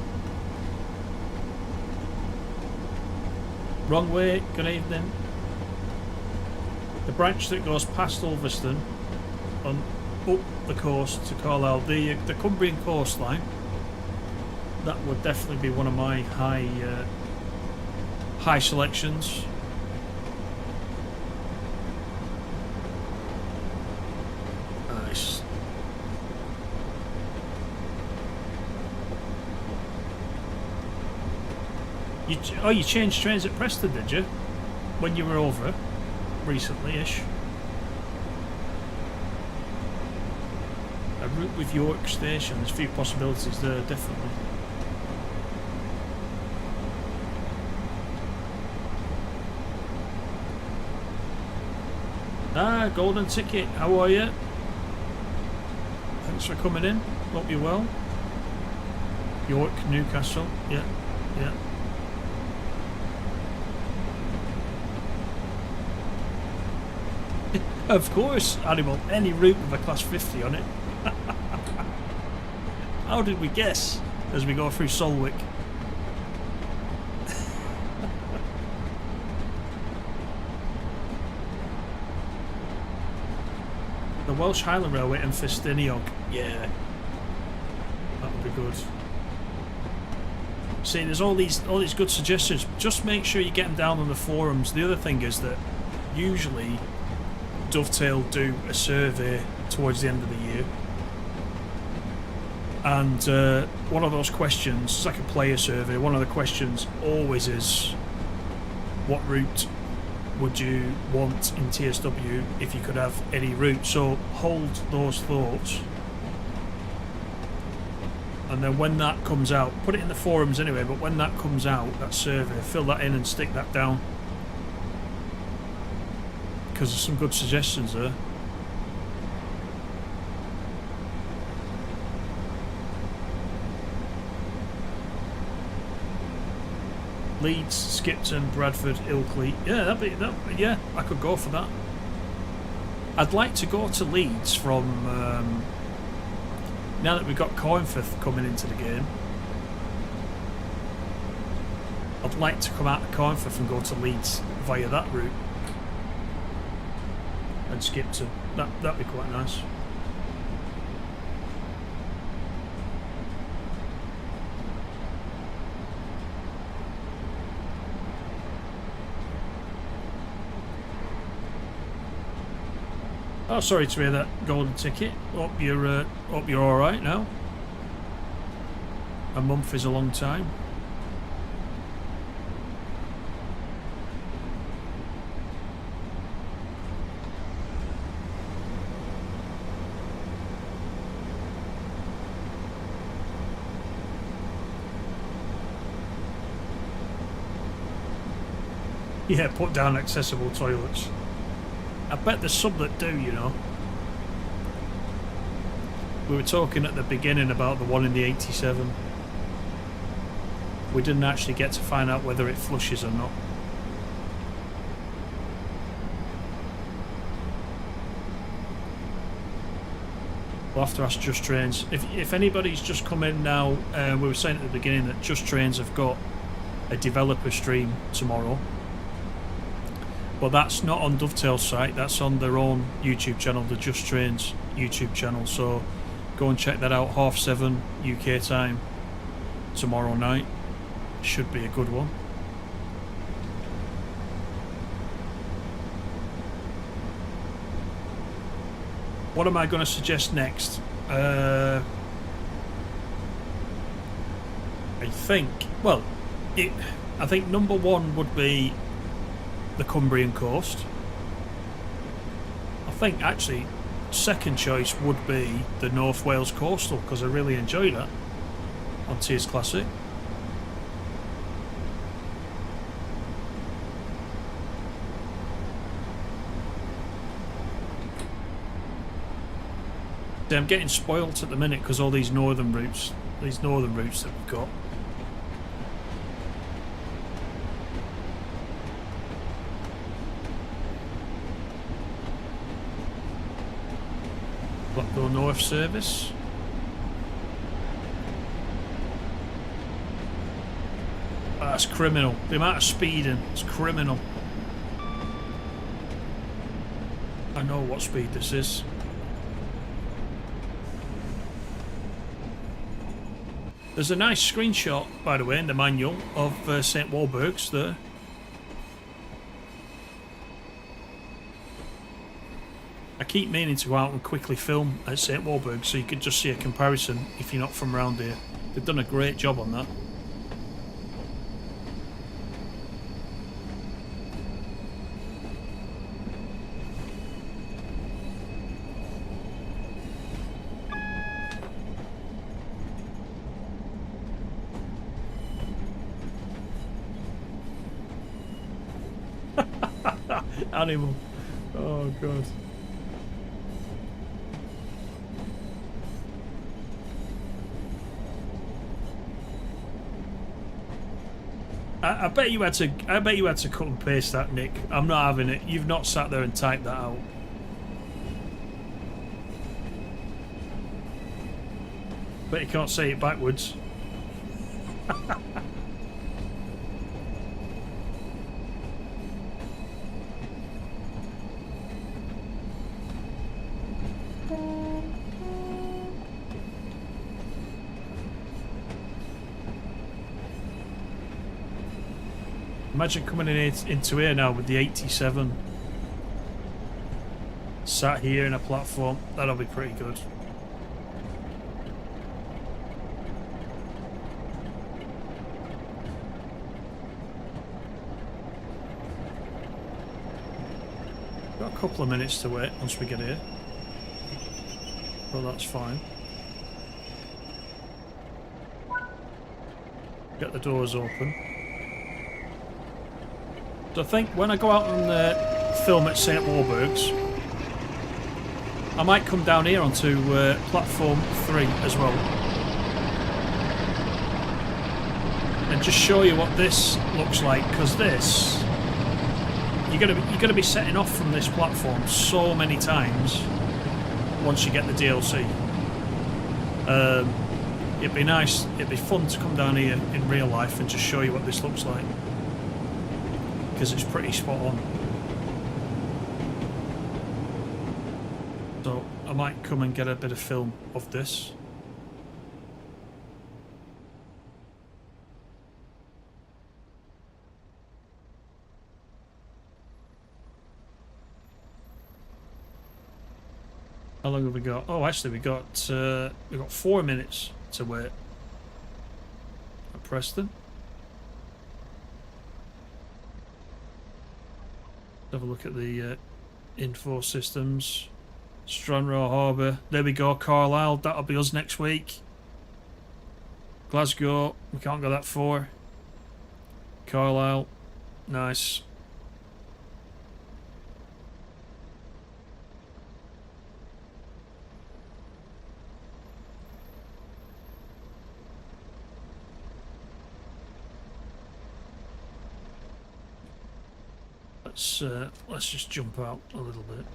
Wrong way, good evening. The branch that goes past Ulverston on up the coast to Carlisle, the Cumbrian coastline, that would definitely be one of my high selections. Nice. You changed trains at Preston, did you? When you were over recently-ish. A route with York Station. There's a few possibilities there, definitely. Ah, Golden Ticket. How are you? Thanks for coming in. Hope you're well. York, Newcastle. Yeah, yeah. Of course, Animal. Any route with a class 50 on it. How did we guess as we go through Solwick? The Welsh Highland Railway and Festiniog. Yeah. That would be good. See, there's all these good suggestions. Just make sure you get them down on the forums. The other thing is that usually Dovetail do a survey towards the end of the year. And one of those questions, it's like a player survey, one of the questions always is, what route would you want in TSW if you could have any route? So hold those thoughts. And then when that comes out, put it in the forums anyway, but when that comes out, that survey, fill that in and stick that down. Because there's some good suggestions there. Leeds, Skipton, Bradford, Ilkley. Yeah, yeah, I could go for that. I'd like to go to Leeds from now that we've got Coinfirth coming into the game. I'd like to come out of Coinfirth and go to Leeds via that route and Skipton. That'd be quite nice. Oh, sorry to hear that golden ticket. Hope you're all right now. A month is a long time. Yeah, put down accessible toilets. I bet there's some that do, you know. We were talking at the beginning about the one in the 87. We didn't actually get to find out whether it flushes or not. We'll have to ask Just Trains. If anybody's just come in now, we were saying at the beginning that Just Trains have got a developer stream tomorrow. But that's not on Dovetail's site, that's on their own YouTube channel, the Just Trains YouTube channel. So go and check that out, 7:30 UK time tomorrow night. Should be a good one. What am I going to suggest next? I think, well, I think number one would be the Cumbrian coast. I think actually second choice would be the North Wales coastal, because I really enjoy that on Tiers Classic. See, I'm getting spoilt at the minute because all these northern routes that we've got. Blackpool North service. That's criminal. The amount of speeding, it's criminal. I know what speed this is. There's a nice screenshot, by the way, in the manual of St Walburg's there. I keep meaning to go out and quickly film at St Walburg so you could just see a comparison if you're not from around here. They've done a great job on that. Animal. Oh god. I bet you had to cut and paste that, Nick. I'm not having it. You've not sat there and typed that out. Bet you can't say it backwards. Imagine coming into here now with the 87. Sat here in a platform. That'll be pretty good. couple of minutes to wait once we get here. But that's fine. Get the doors open. So I think when I go out and film at St Warburg's, I might come down here onto platform 3 as well, and just show you what this looks like, because this you're gonna be setting off from this platform so many times once you get the DLC. It'd be nice, it'd be fun to come down here in real life and just show you what this looks like, because it's pretty spot on. So I might come and get a bit of film of this. How long have we got? Oh, actually, we got 4 minutes to wait at Preston. Have a look at the info systems. Stranraer Harbour. There we go. Carlisle. That'll be us next week. Glasgow. We can't go that far. Carlisle. Nice. Let's just jump out a little bit.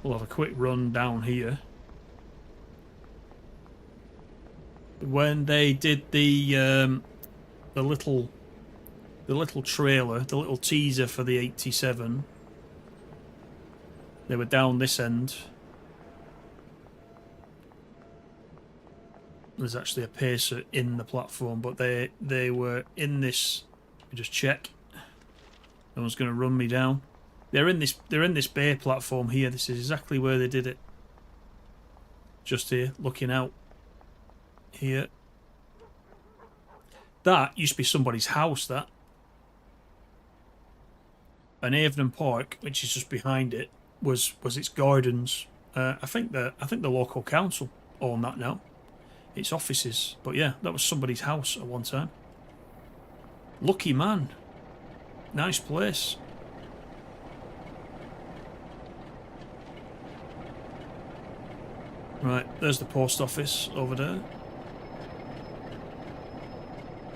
We'll have a quick run down here. When they did the little trailer, the little teaser for the 87, they were down this end. There's actually a pacer in the platform, but they were in this. Let me just check. No one's going to run me down. They're in this bay platform here. This is exactly where they did it. Just here, looking out here. That used to be somebody's house. That. And Avon Park, which is just behind it, was its gardens. I think the local council own that now. Its offices. But yeah, that was somebody's house at one time. Lucky man. Nice place. Right, there's the post office over there.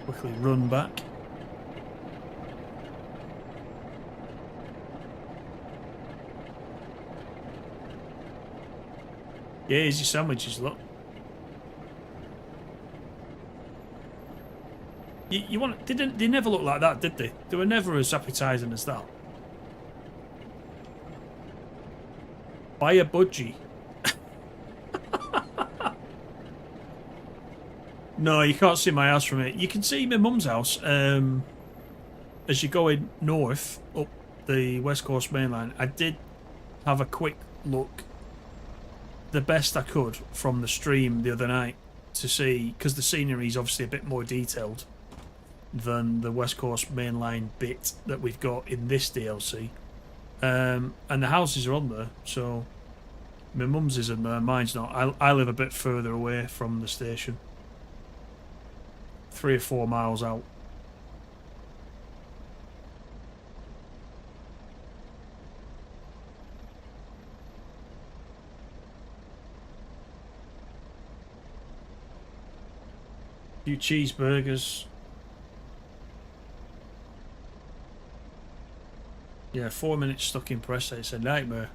Quickly run back. Yeah, here's your sandwiches, look. You want? They never look like that, did they? They were never as appetising as that. Buy a budgie. No, you can't see my house from it. You can see my mum's house as you're going north up the West Coast Mainline. I did have a quick look, the best I could, from the stream the other night to see, because the scenery is obviously a bit more detailed than the West Coast Mainline bit that we've got in this DLC. And the houses are on there, so my mum's is in there, mine's not. I live a bit further away from the station. 3 or 4 miles out. A few cheeseburgers. Yeah, 4 minutes stuck in press. It's a nightmare.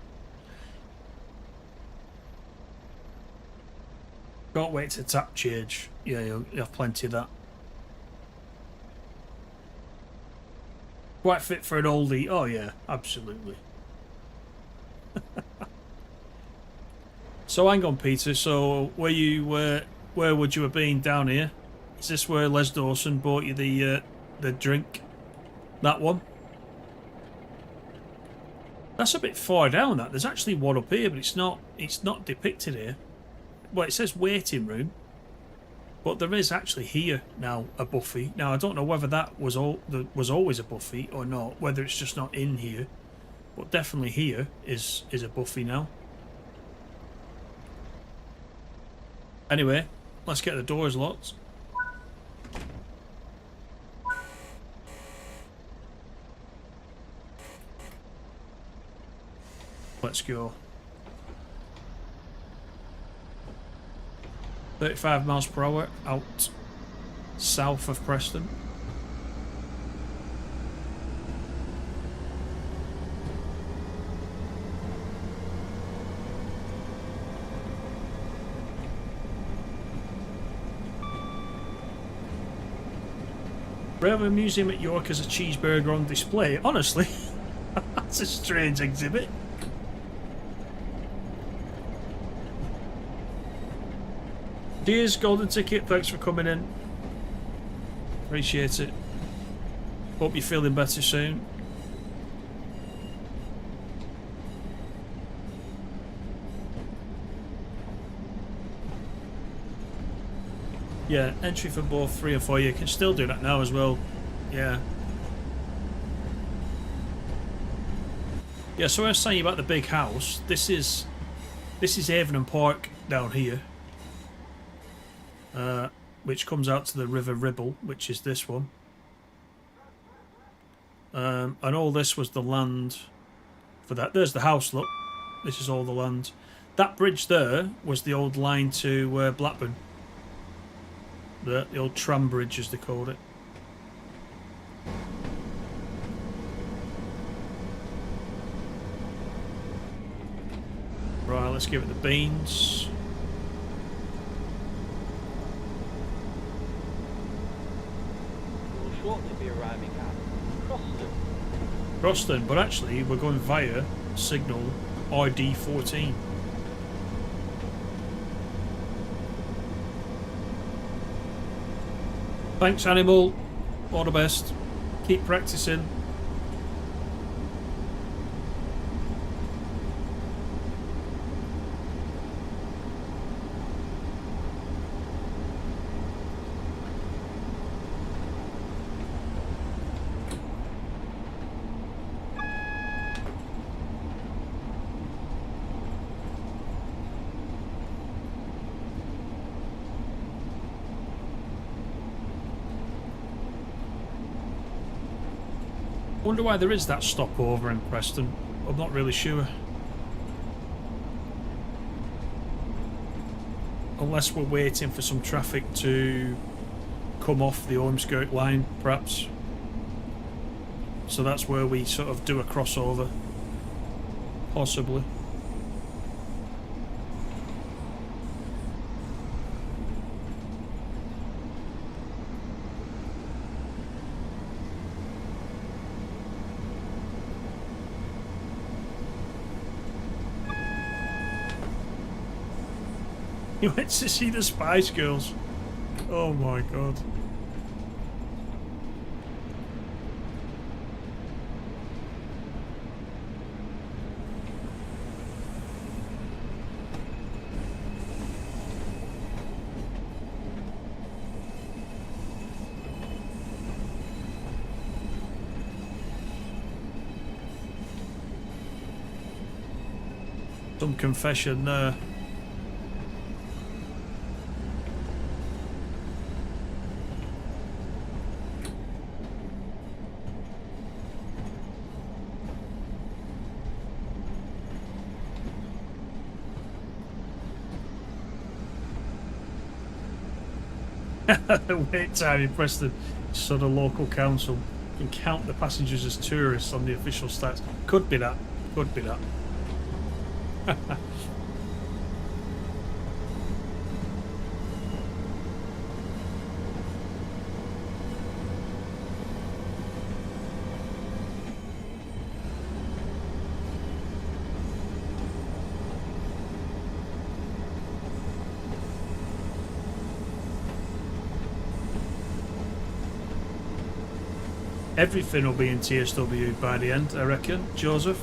Can't wait to tap change. Yeah, you'll have plenty of that. Quite fit for an oldie. Oh yeah, absolutely. So hang on, Peter. So where would you have been down here? Is this where Les Dawson bought you the drink? That one? That's a bit far down. That there's actually one up here, but it's not depicted here. Well, it says waiting room, but there is actually here now a buffet. Now I don't know whether that was always a buffet or not. Whether it's just not in here. But definitely here is a buffy now. Anyway, let's get the doors locked. Let's go. 35 miles per hour out south of Preston. Railway Museum at York has a cheeseburger on display. Honestly, that's a strange exhibit. Cheers, golden ticket. Thanks for coming in. Appreciate it. Hope you're feeling better soon. Yeah, entry for both 3 and 4. You can still do that now as well. Yeah. Yeah, so I was saying about the big house. This is Avon Park down here. Which comes out to the River Ribble, which is this one. And all this was the land for that. There's the house, look. This is all the land. That bridge there was the old line to Blackburn. The old tram bridge, as they called it. Right, let's give it the beans. We will shortly be arriving at Croston. Croston, but actually we're going via signal RD14. Thanks, Animal. All the best. Keep practicing. I wonder why there is that stopover in Preston. I'm not really sure. Unless we're waiting for some traffic to come off the Ormskirk line, perhaps. So that's where we sort of do a crossover. Possibly. You went to see the Spice Girls. Oh my god. Some confession there. Wait time in Preston, so the local council can count the passengers as tourists on the official stats. Could be that. Could be that. Everything will be in TSW by the end, I reckon, Joseph.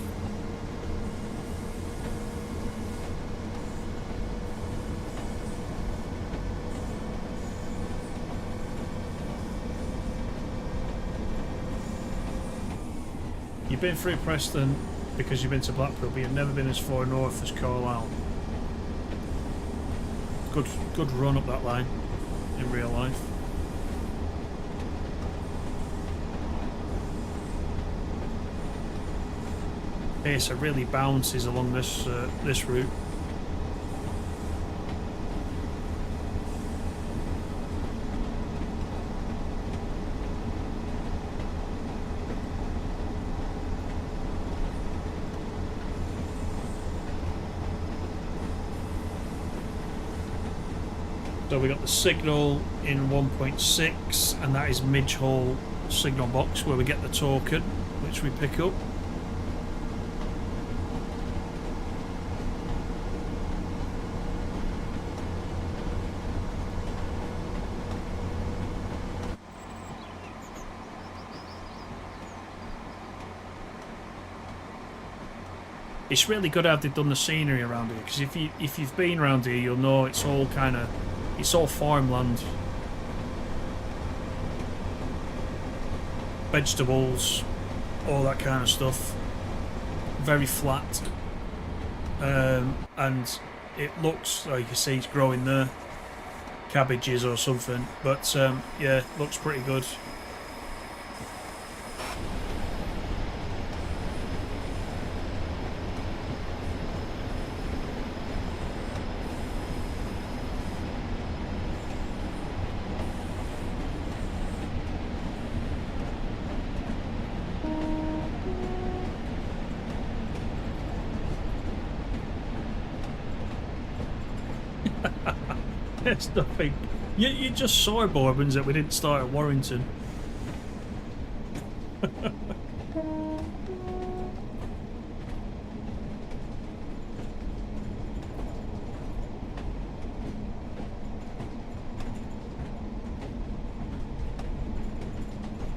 You've been through Preston because you've been to Blackpool, but you've never been as far north as Carlisle. Good run up that line in real life. Pace really bounces along this this route. So we got the signal in 1.6, and that is Midge Hall signal box where we get the token, which we pick up. It's really good how they've done the scenery around here, because if you've been around here, you'll know it's all farmland, vegetables, all that kind of stuff. Very flat, and it looks like you can see it's growing there, cabbages or something. But yeah, looks pretty good. It's nothing. You just saw Bourbons that we didn't start at Warrington.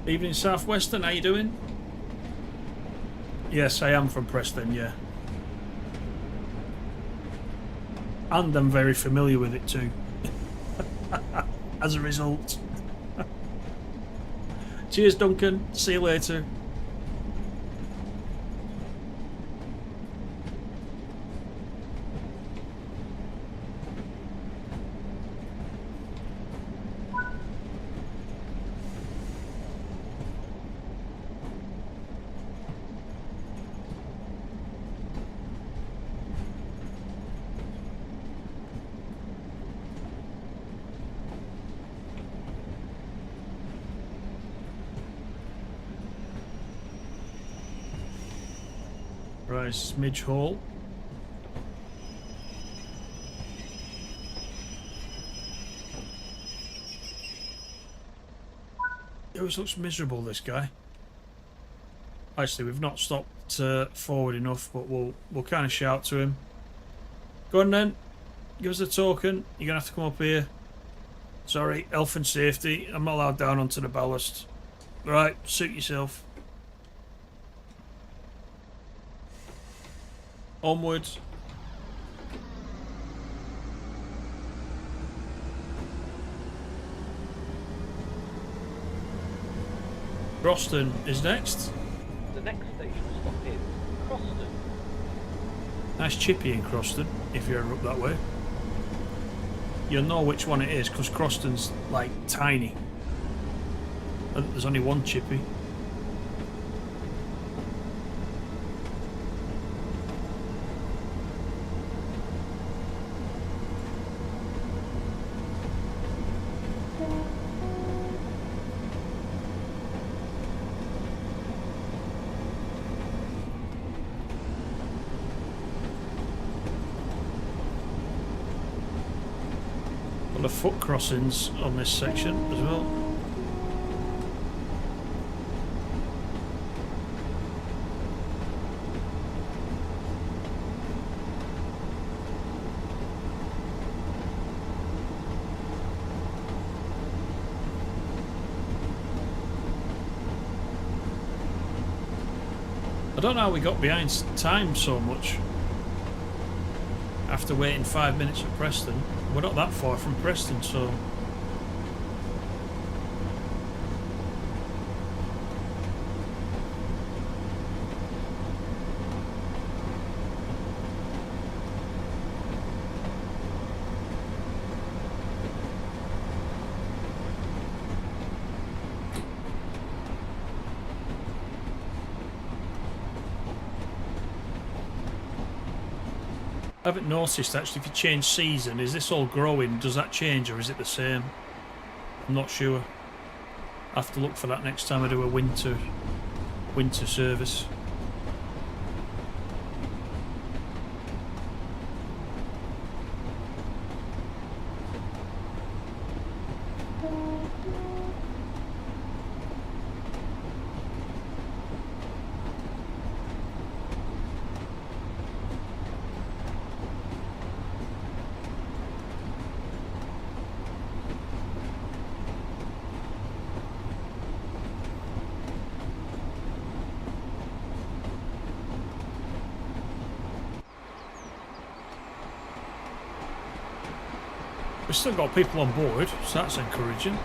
Evening Southwestern, how you doing? Yes, I am from Preston, yeah. And I'm very familiar with it too. As a result. Cheers, Duncan. See you later. Right, Midge Hall. He always looks miserable, this guy. Actually, we've not stopped forward enough, but we'll kind of shout to him. Go on then, give us a token. You're gonna have to come up here. Sorry, health and safety. I'm not allowed down onto the ballast. Right, suit yourself. Onwards. Croston is next. The next station stop is Croston. Nice chippy in Croston, if you're up that way. You'll know which one it is, because Croston's like tiny. There's only one chippy. The foot crossings on this section as well. I don't know how we got behind time so much after waiting 5 minutes at Preston. We're not that far from Preston, so... I haven't noticed actually if you change season, is this all growing? Does that change or is it the same? I'm not sure. I have to look for that next time I do a winter service. We've still got people on board, so that's encouraging.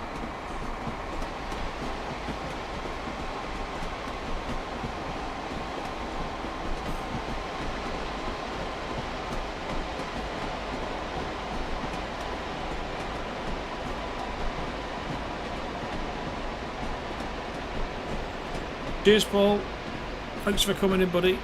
Cheers, Paul. Thanks for coming in, buddy.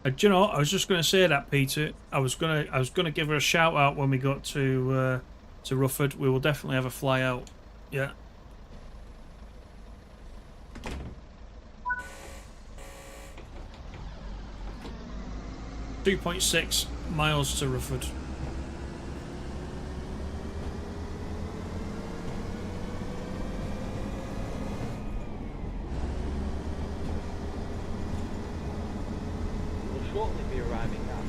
Do you know, I was just going to say that, Peter. I was gonna give her a shout out when we got to Rufford. We will definitely have a fly out. Yeah. .6 miles to Rufford. Shortly be arriving at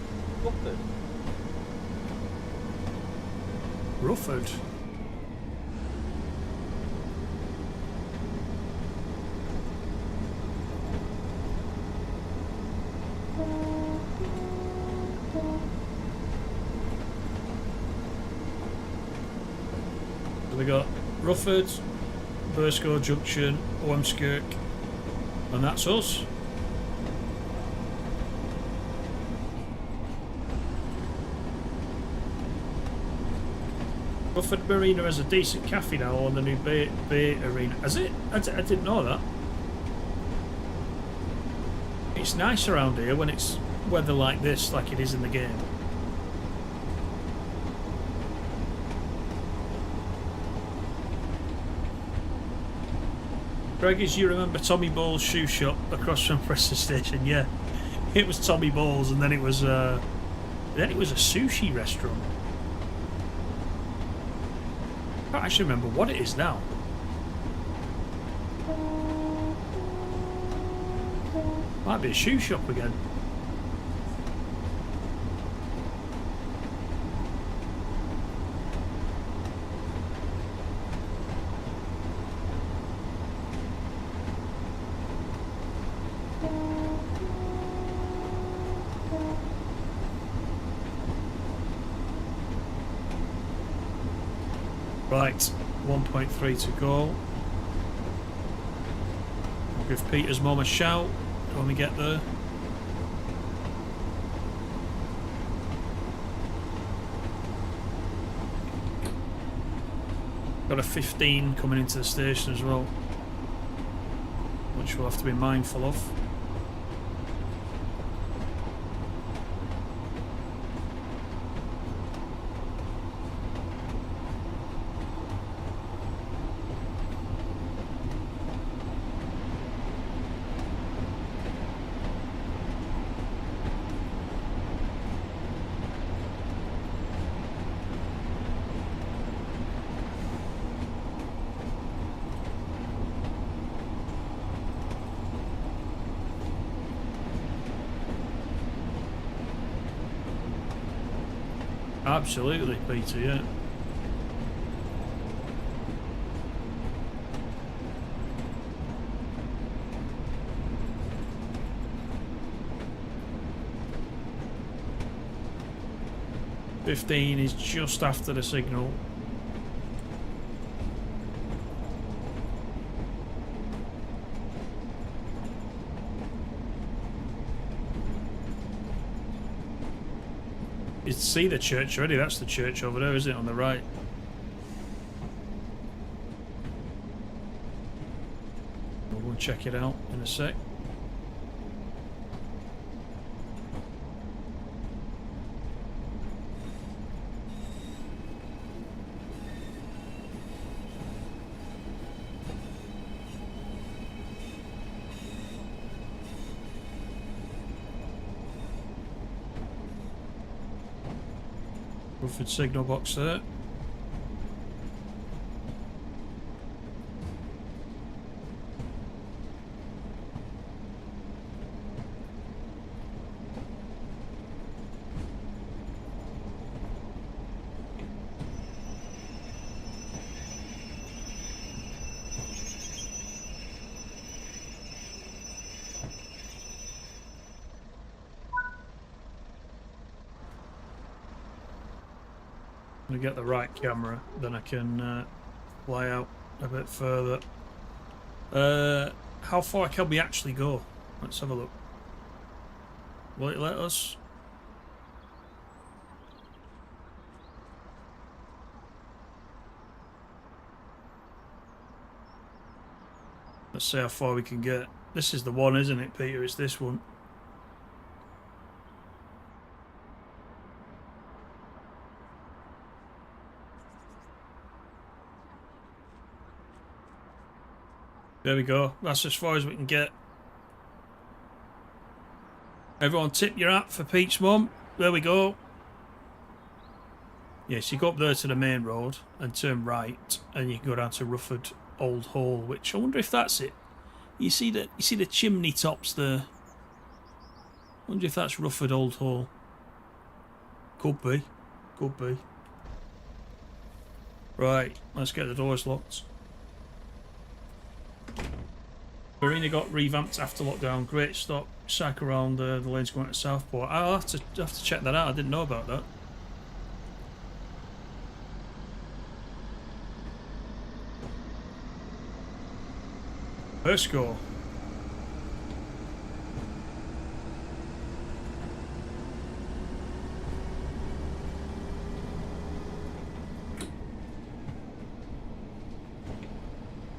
Rufford. Rufford? So we got Rufford, Burscough Junction, Ormskirk, and that's us. Rufford Marina has a decent cafe now on the new Bay Arena. Has it? I didn't know that. It's nice around here when it's weather like this, like it is in the game. Greg, as you remember Tommy Ball's shoe shop across from Preston Station? Yeah, it was Tommy Ball's, and then it was a sushi restaurant. I can't actually remember what it is now. Might be a shoe shop again. Right, 1.3 to go. I'll give Peter's mum a shout when we get there. Got a 15 coming into the station as well, which we'll have to be mindful of. Absolutely, Peter, yeah. "15 is just after the signal." You see the church already. That's the church over there, isn't it, on the right? We'll go and check it out in a sec. Rufford signal box there. To get the right camera, then I can fly out a bit further. How far can we actually go? Let's have a look. Will it let us? Let's see how far we can get. This is the one, isn't it, Peter? It's this one. There we go. That's as far as we can get. Everyone tip your hat for Pete's mum. There we go. Yes, you go up there to the main road and turn right, and you can go down to Rufford Old Hall, which I wonder if that's it. You see the chimney tops there. I wonder if that's Rufford Old Hall. Could be. Could be. Right, let's get the doors locked. Marina got revamped after lockdown. Great stop. Cycle around the lanes going to Southport. I'll have to check that out. I didn't know about that. First score.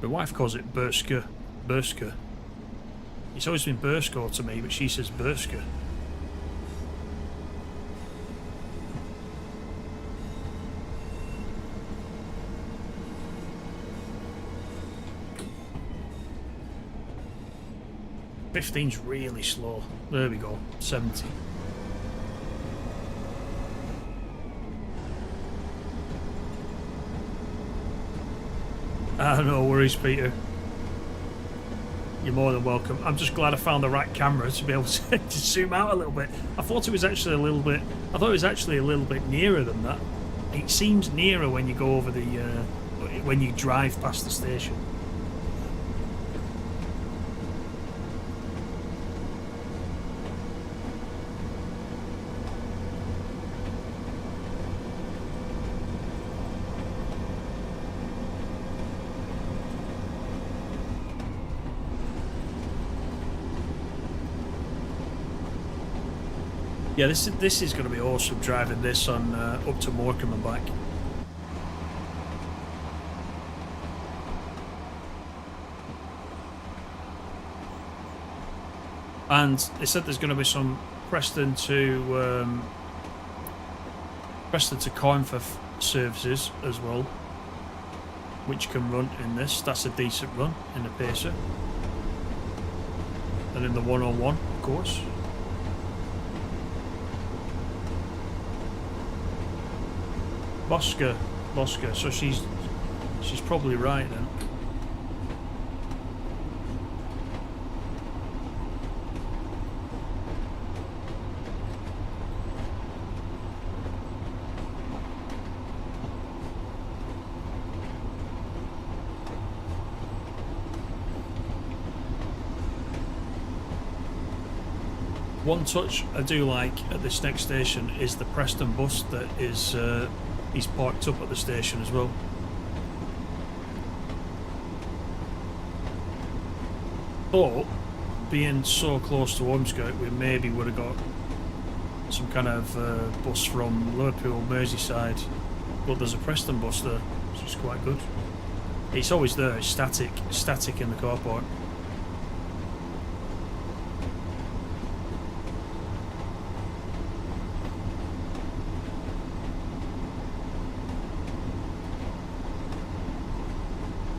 My wife calls it Bursker. Bursker. It's always been Bursko to me, but she says Bursker. "15's really slow." There we go. 70. No worries, Peter. You're more than welcome. I'm just glad I found the right camera to be able to zoom out a little bit. I thought it was actually a little bit. I thought it was actually a little bit nearer than that. It seems nearer when you go over the when you drive past the station. Yeah, this is going to be awesome driving this on up to Morecambe and back. And they said there's going to be some Preston to Coinforth services as well, which can run in this. That's a decent run in the Pacer, and in the 101, of course. Bosker, so she's probably right then. One touch I do like at this next station is the Preston bus that is he's parked up at the station as well. But being so close to Ormskirk, we maybe would have got some kind of bus from Liverpool, Merseyside. But there's a Preston bus there, which is quite good. It's always there, it's static in the car park.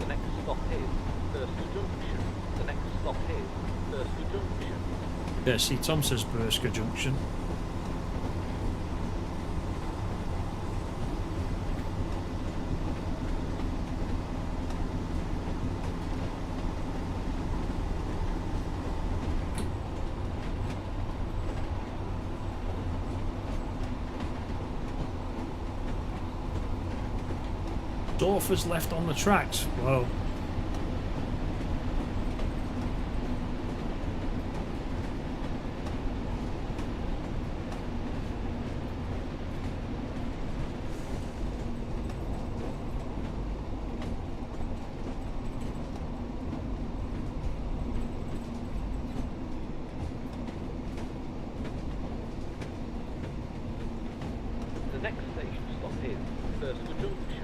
The next stop is Bursker Junction. The next stop is Bursker Junction. Yeah, see, Tom says Bursker Junction. Dorfer's left on the tracks. Whoa. The next station stop is Bursker Junction.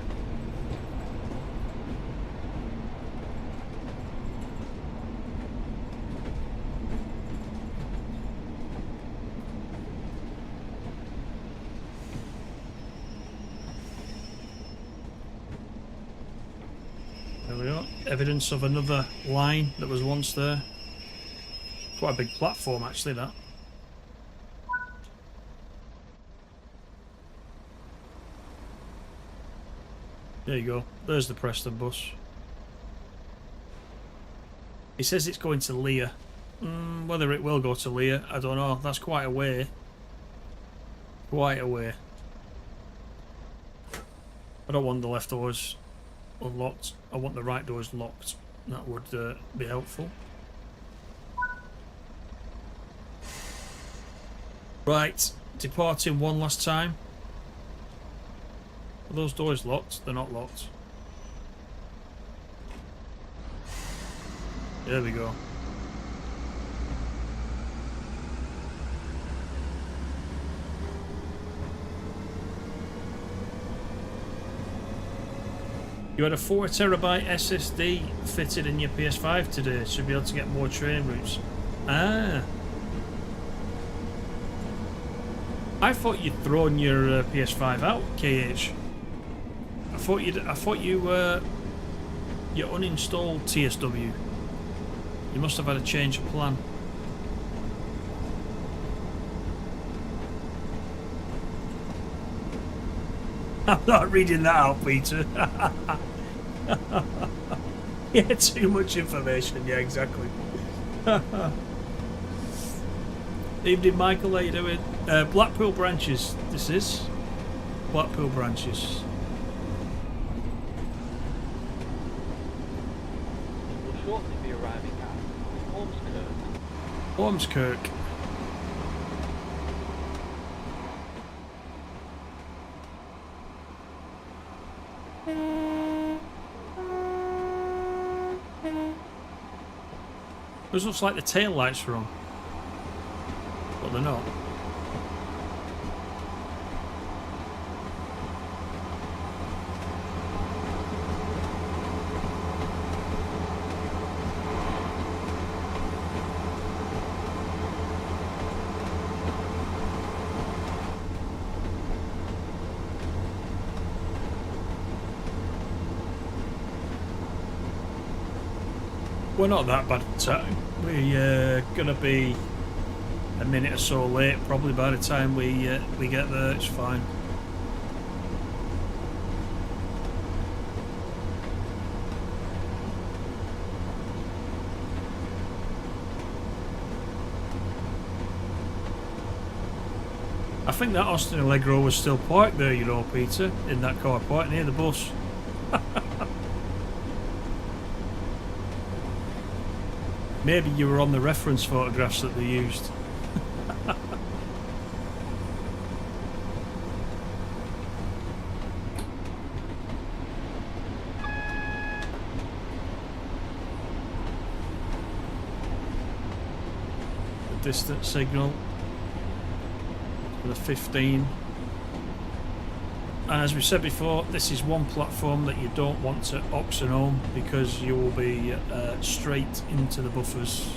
There we go. Evidence of another line that was once there. Quite a big platform actually, that. There you go. There's the Preston bus. It says it's going to Lear. Whether it will go to Lear, I don't know. That's quite a way. Quite a way. I don't want the left doors unlocked. I want the right doors locked. That would be helpful. Right, departing one last time. Are those doors locked? They're not locked. There we go. You had a 4TB SSD fitted in your PS5 today, so you'll be able to get more training routes. Ah. I thought you'd thrown your PS5 out, KH. I thought you uninstalled TSW. You must have had a change of plan. I'm not reading that out, Peter. Yeah, too much information. Yeah, exactly. Evening, Michael. How you doing? Blackpool Branches. This is Blackpool Branches. We'll shortly be arriving at Ormskirk. Ormskirk. Those looks like the tail lights are on, but they're not. We're not that bad at time. We're gonna be a minute or so late, probably by the time we get there. It's fine. I think that Austin Allegro was still parked there, you know, Peter, in that car park near the bus. Maybe you were on the reference photographs that they used. distance signal for the 15. And as we said before, this is one platform that you don't want to oxen home because you will be straight into the buffers.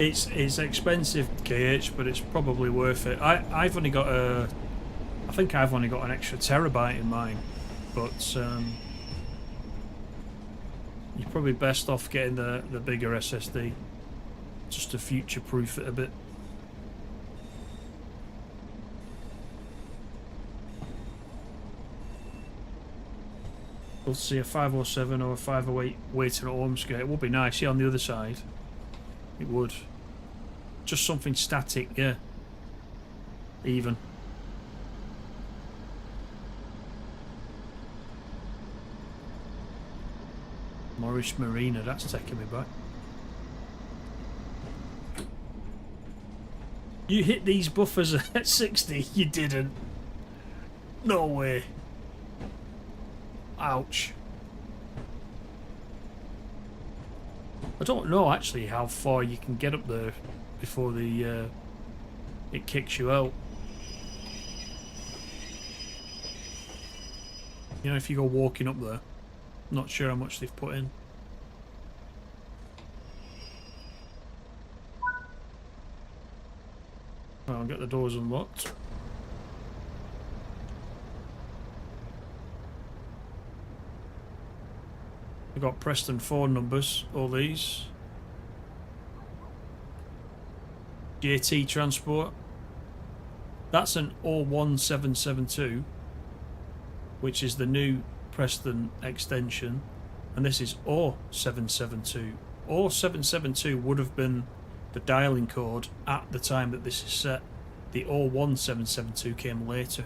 It's expensive, KH, but it's probably worth it. I've only got a, I think I've only got an extra terabyte in mine, but you're probably best off getting the bigger SSD, just to future-proof it a bit. We'll see a 507 or a 508 waiting at Ormskirk. It would be nice, yeah, on the other side. It would. Just something static, yeah. Even. Morris Marina, that's taking me back. You hit these buffers at 60? You didn't. No way. Ouch. I don't know actually how far you can get up there before the it kicks you out. You know, if you go walking up there. Not sure how much they've put in. Well, I'll get the doors unlocked. We've got Preston phone numbers, all these. JT Transport. That's an 01772, which is the new Preston extension. And this is 0772. 0772 would have been the dialing code at the time that this is set. The 01772 came later.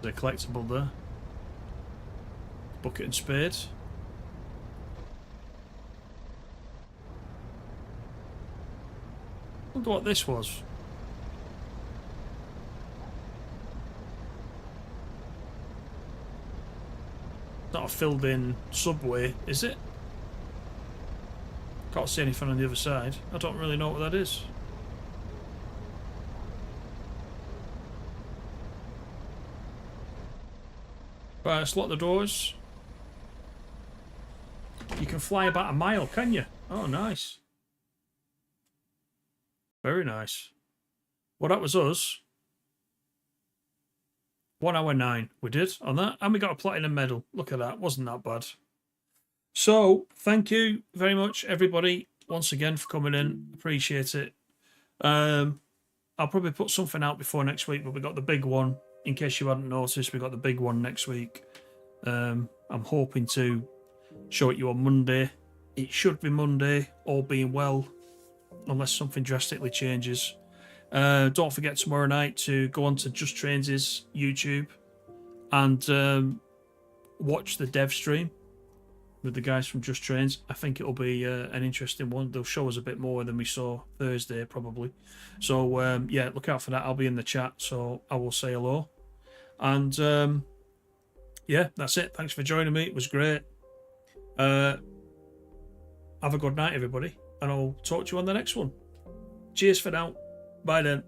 There's a collectible there. Bucket and spade. Wonder what this was. Not a filled in subway, is it? Can't see anything on the other side. I don't really know what that is. Right, let's lock the doors. You can fly about a mile, can you? Oh, nice. Very nice. Well, that was us. 1 hour 9 we did on that. And we got a platinum medal. Look at that. Wasn't that bad. So, thank you very much, everybody, once again for coming in. Appreciate it. I'll probably put something out before next week, but we got the big one. In case you hadn't noticed, we got the big one next week. I'm hoping to show it you on Monday. It should be Monday, all being well, unless something drastically changes. Don't forget tomorrow night to go on to Just Trains' YouTube and watch the dev stream with the guys from Just Trains. I think it'll be an interesting one. They'll show us a bit more than we saw Thursday, probably. So, yeah, look out for that. I'll be in the chat, so I will say hello. And, yeah, that's it. Thanks for joining me. It was great. Have a good night, everybody. And I'll talk to you on the next one. Cheers for now. Bye then.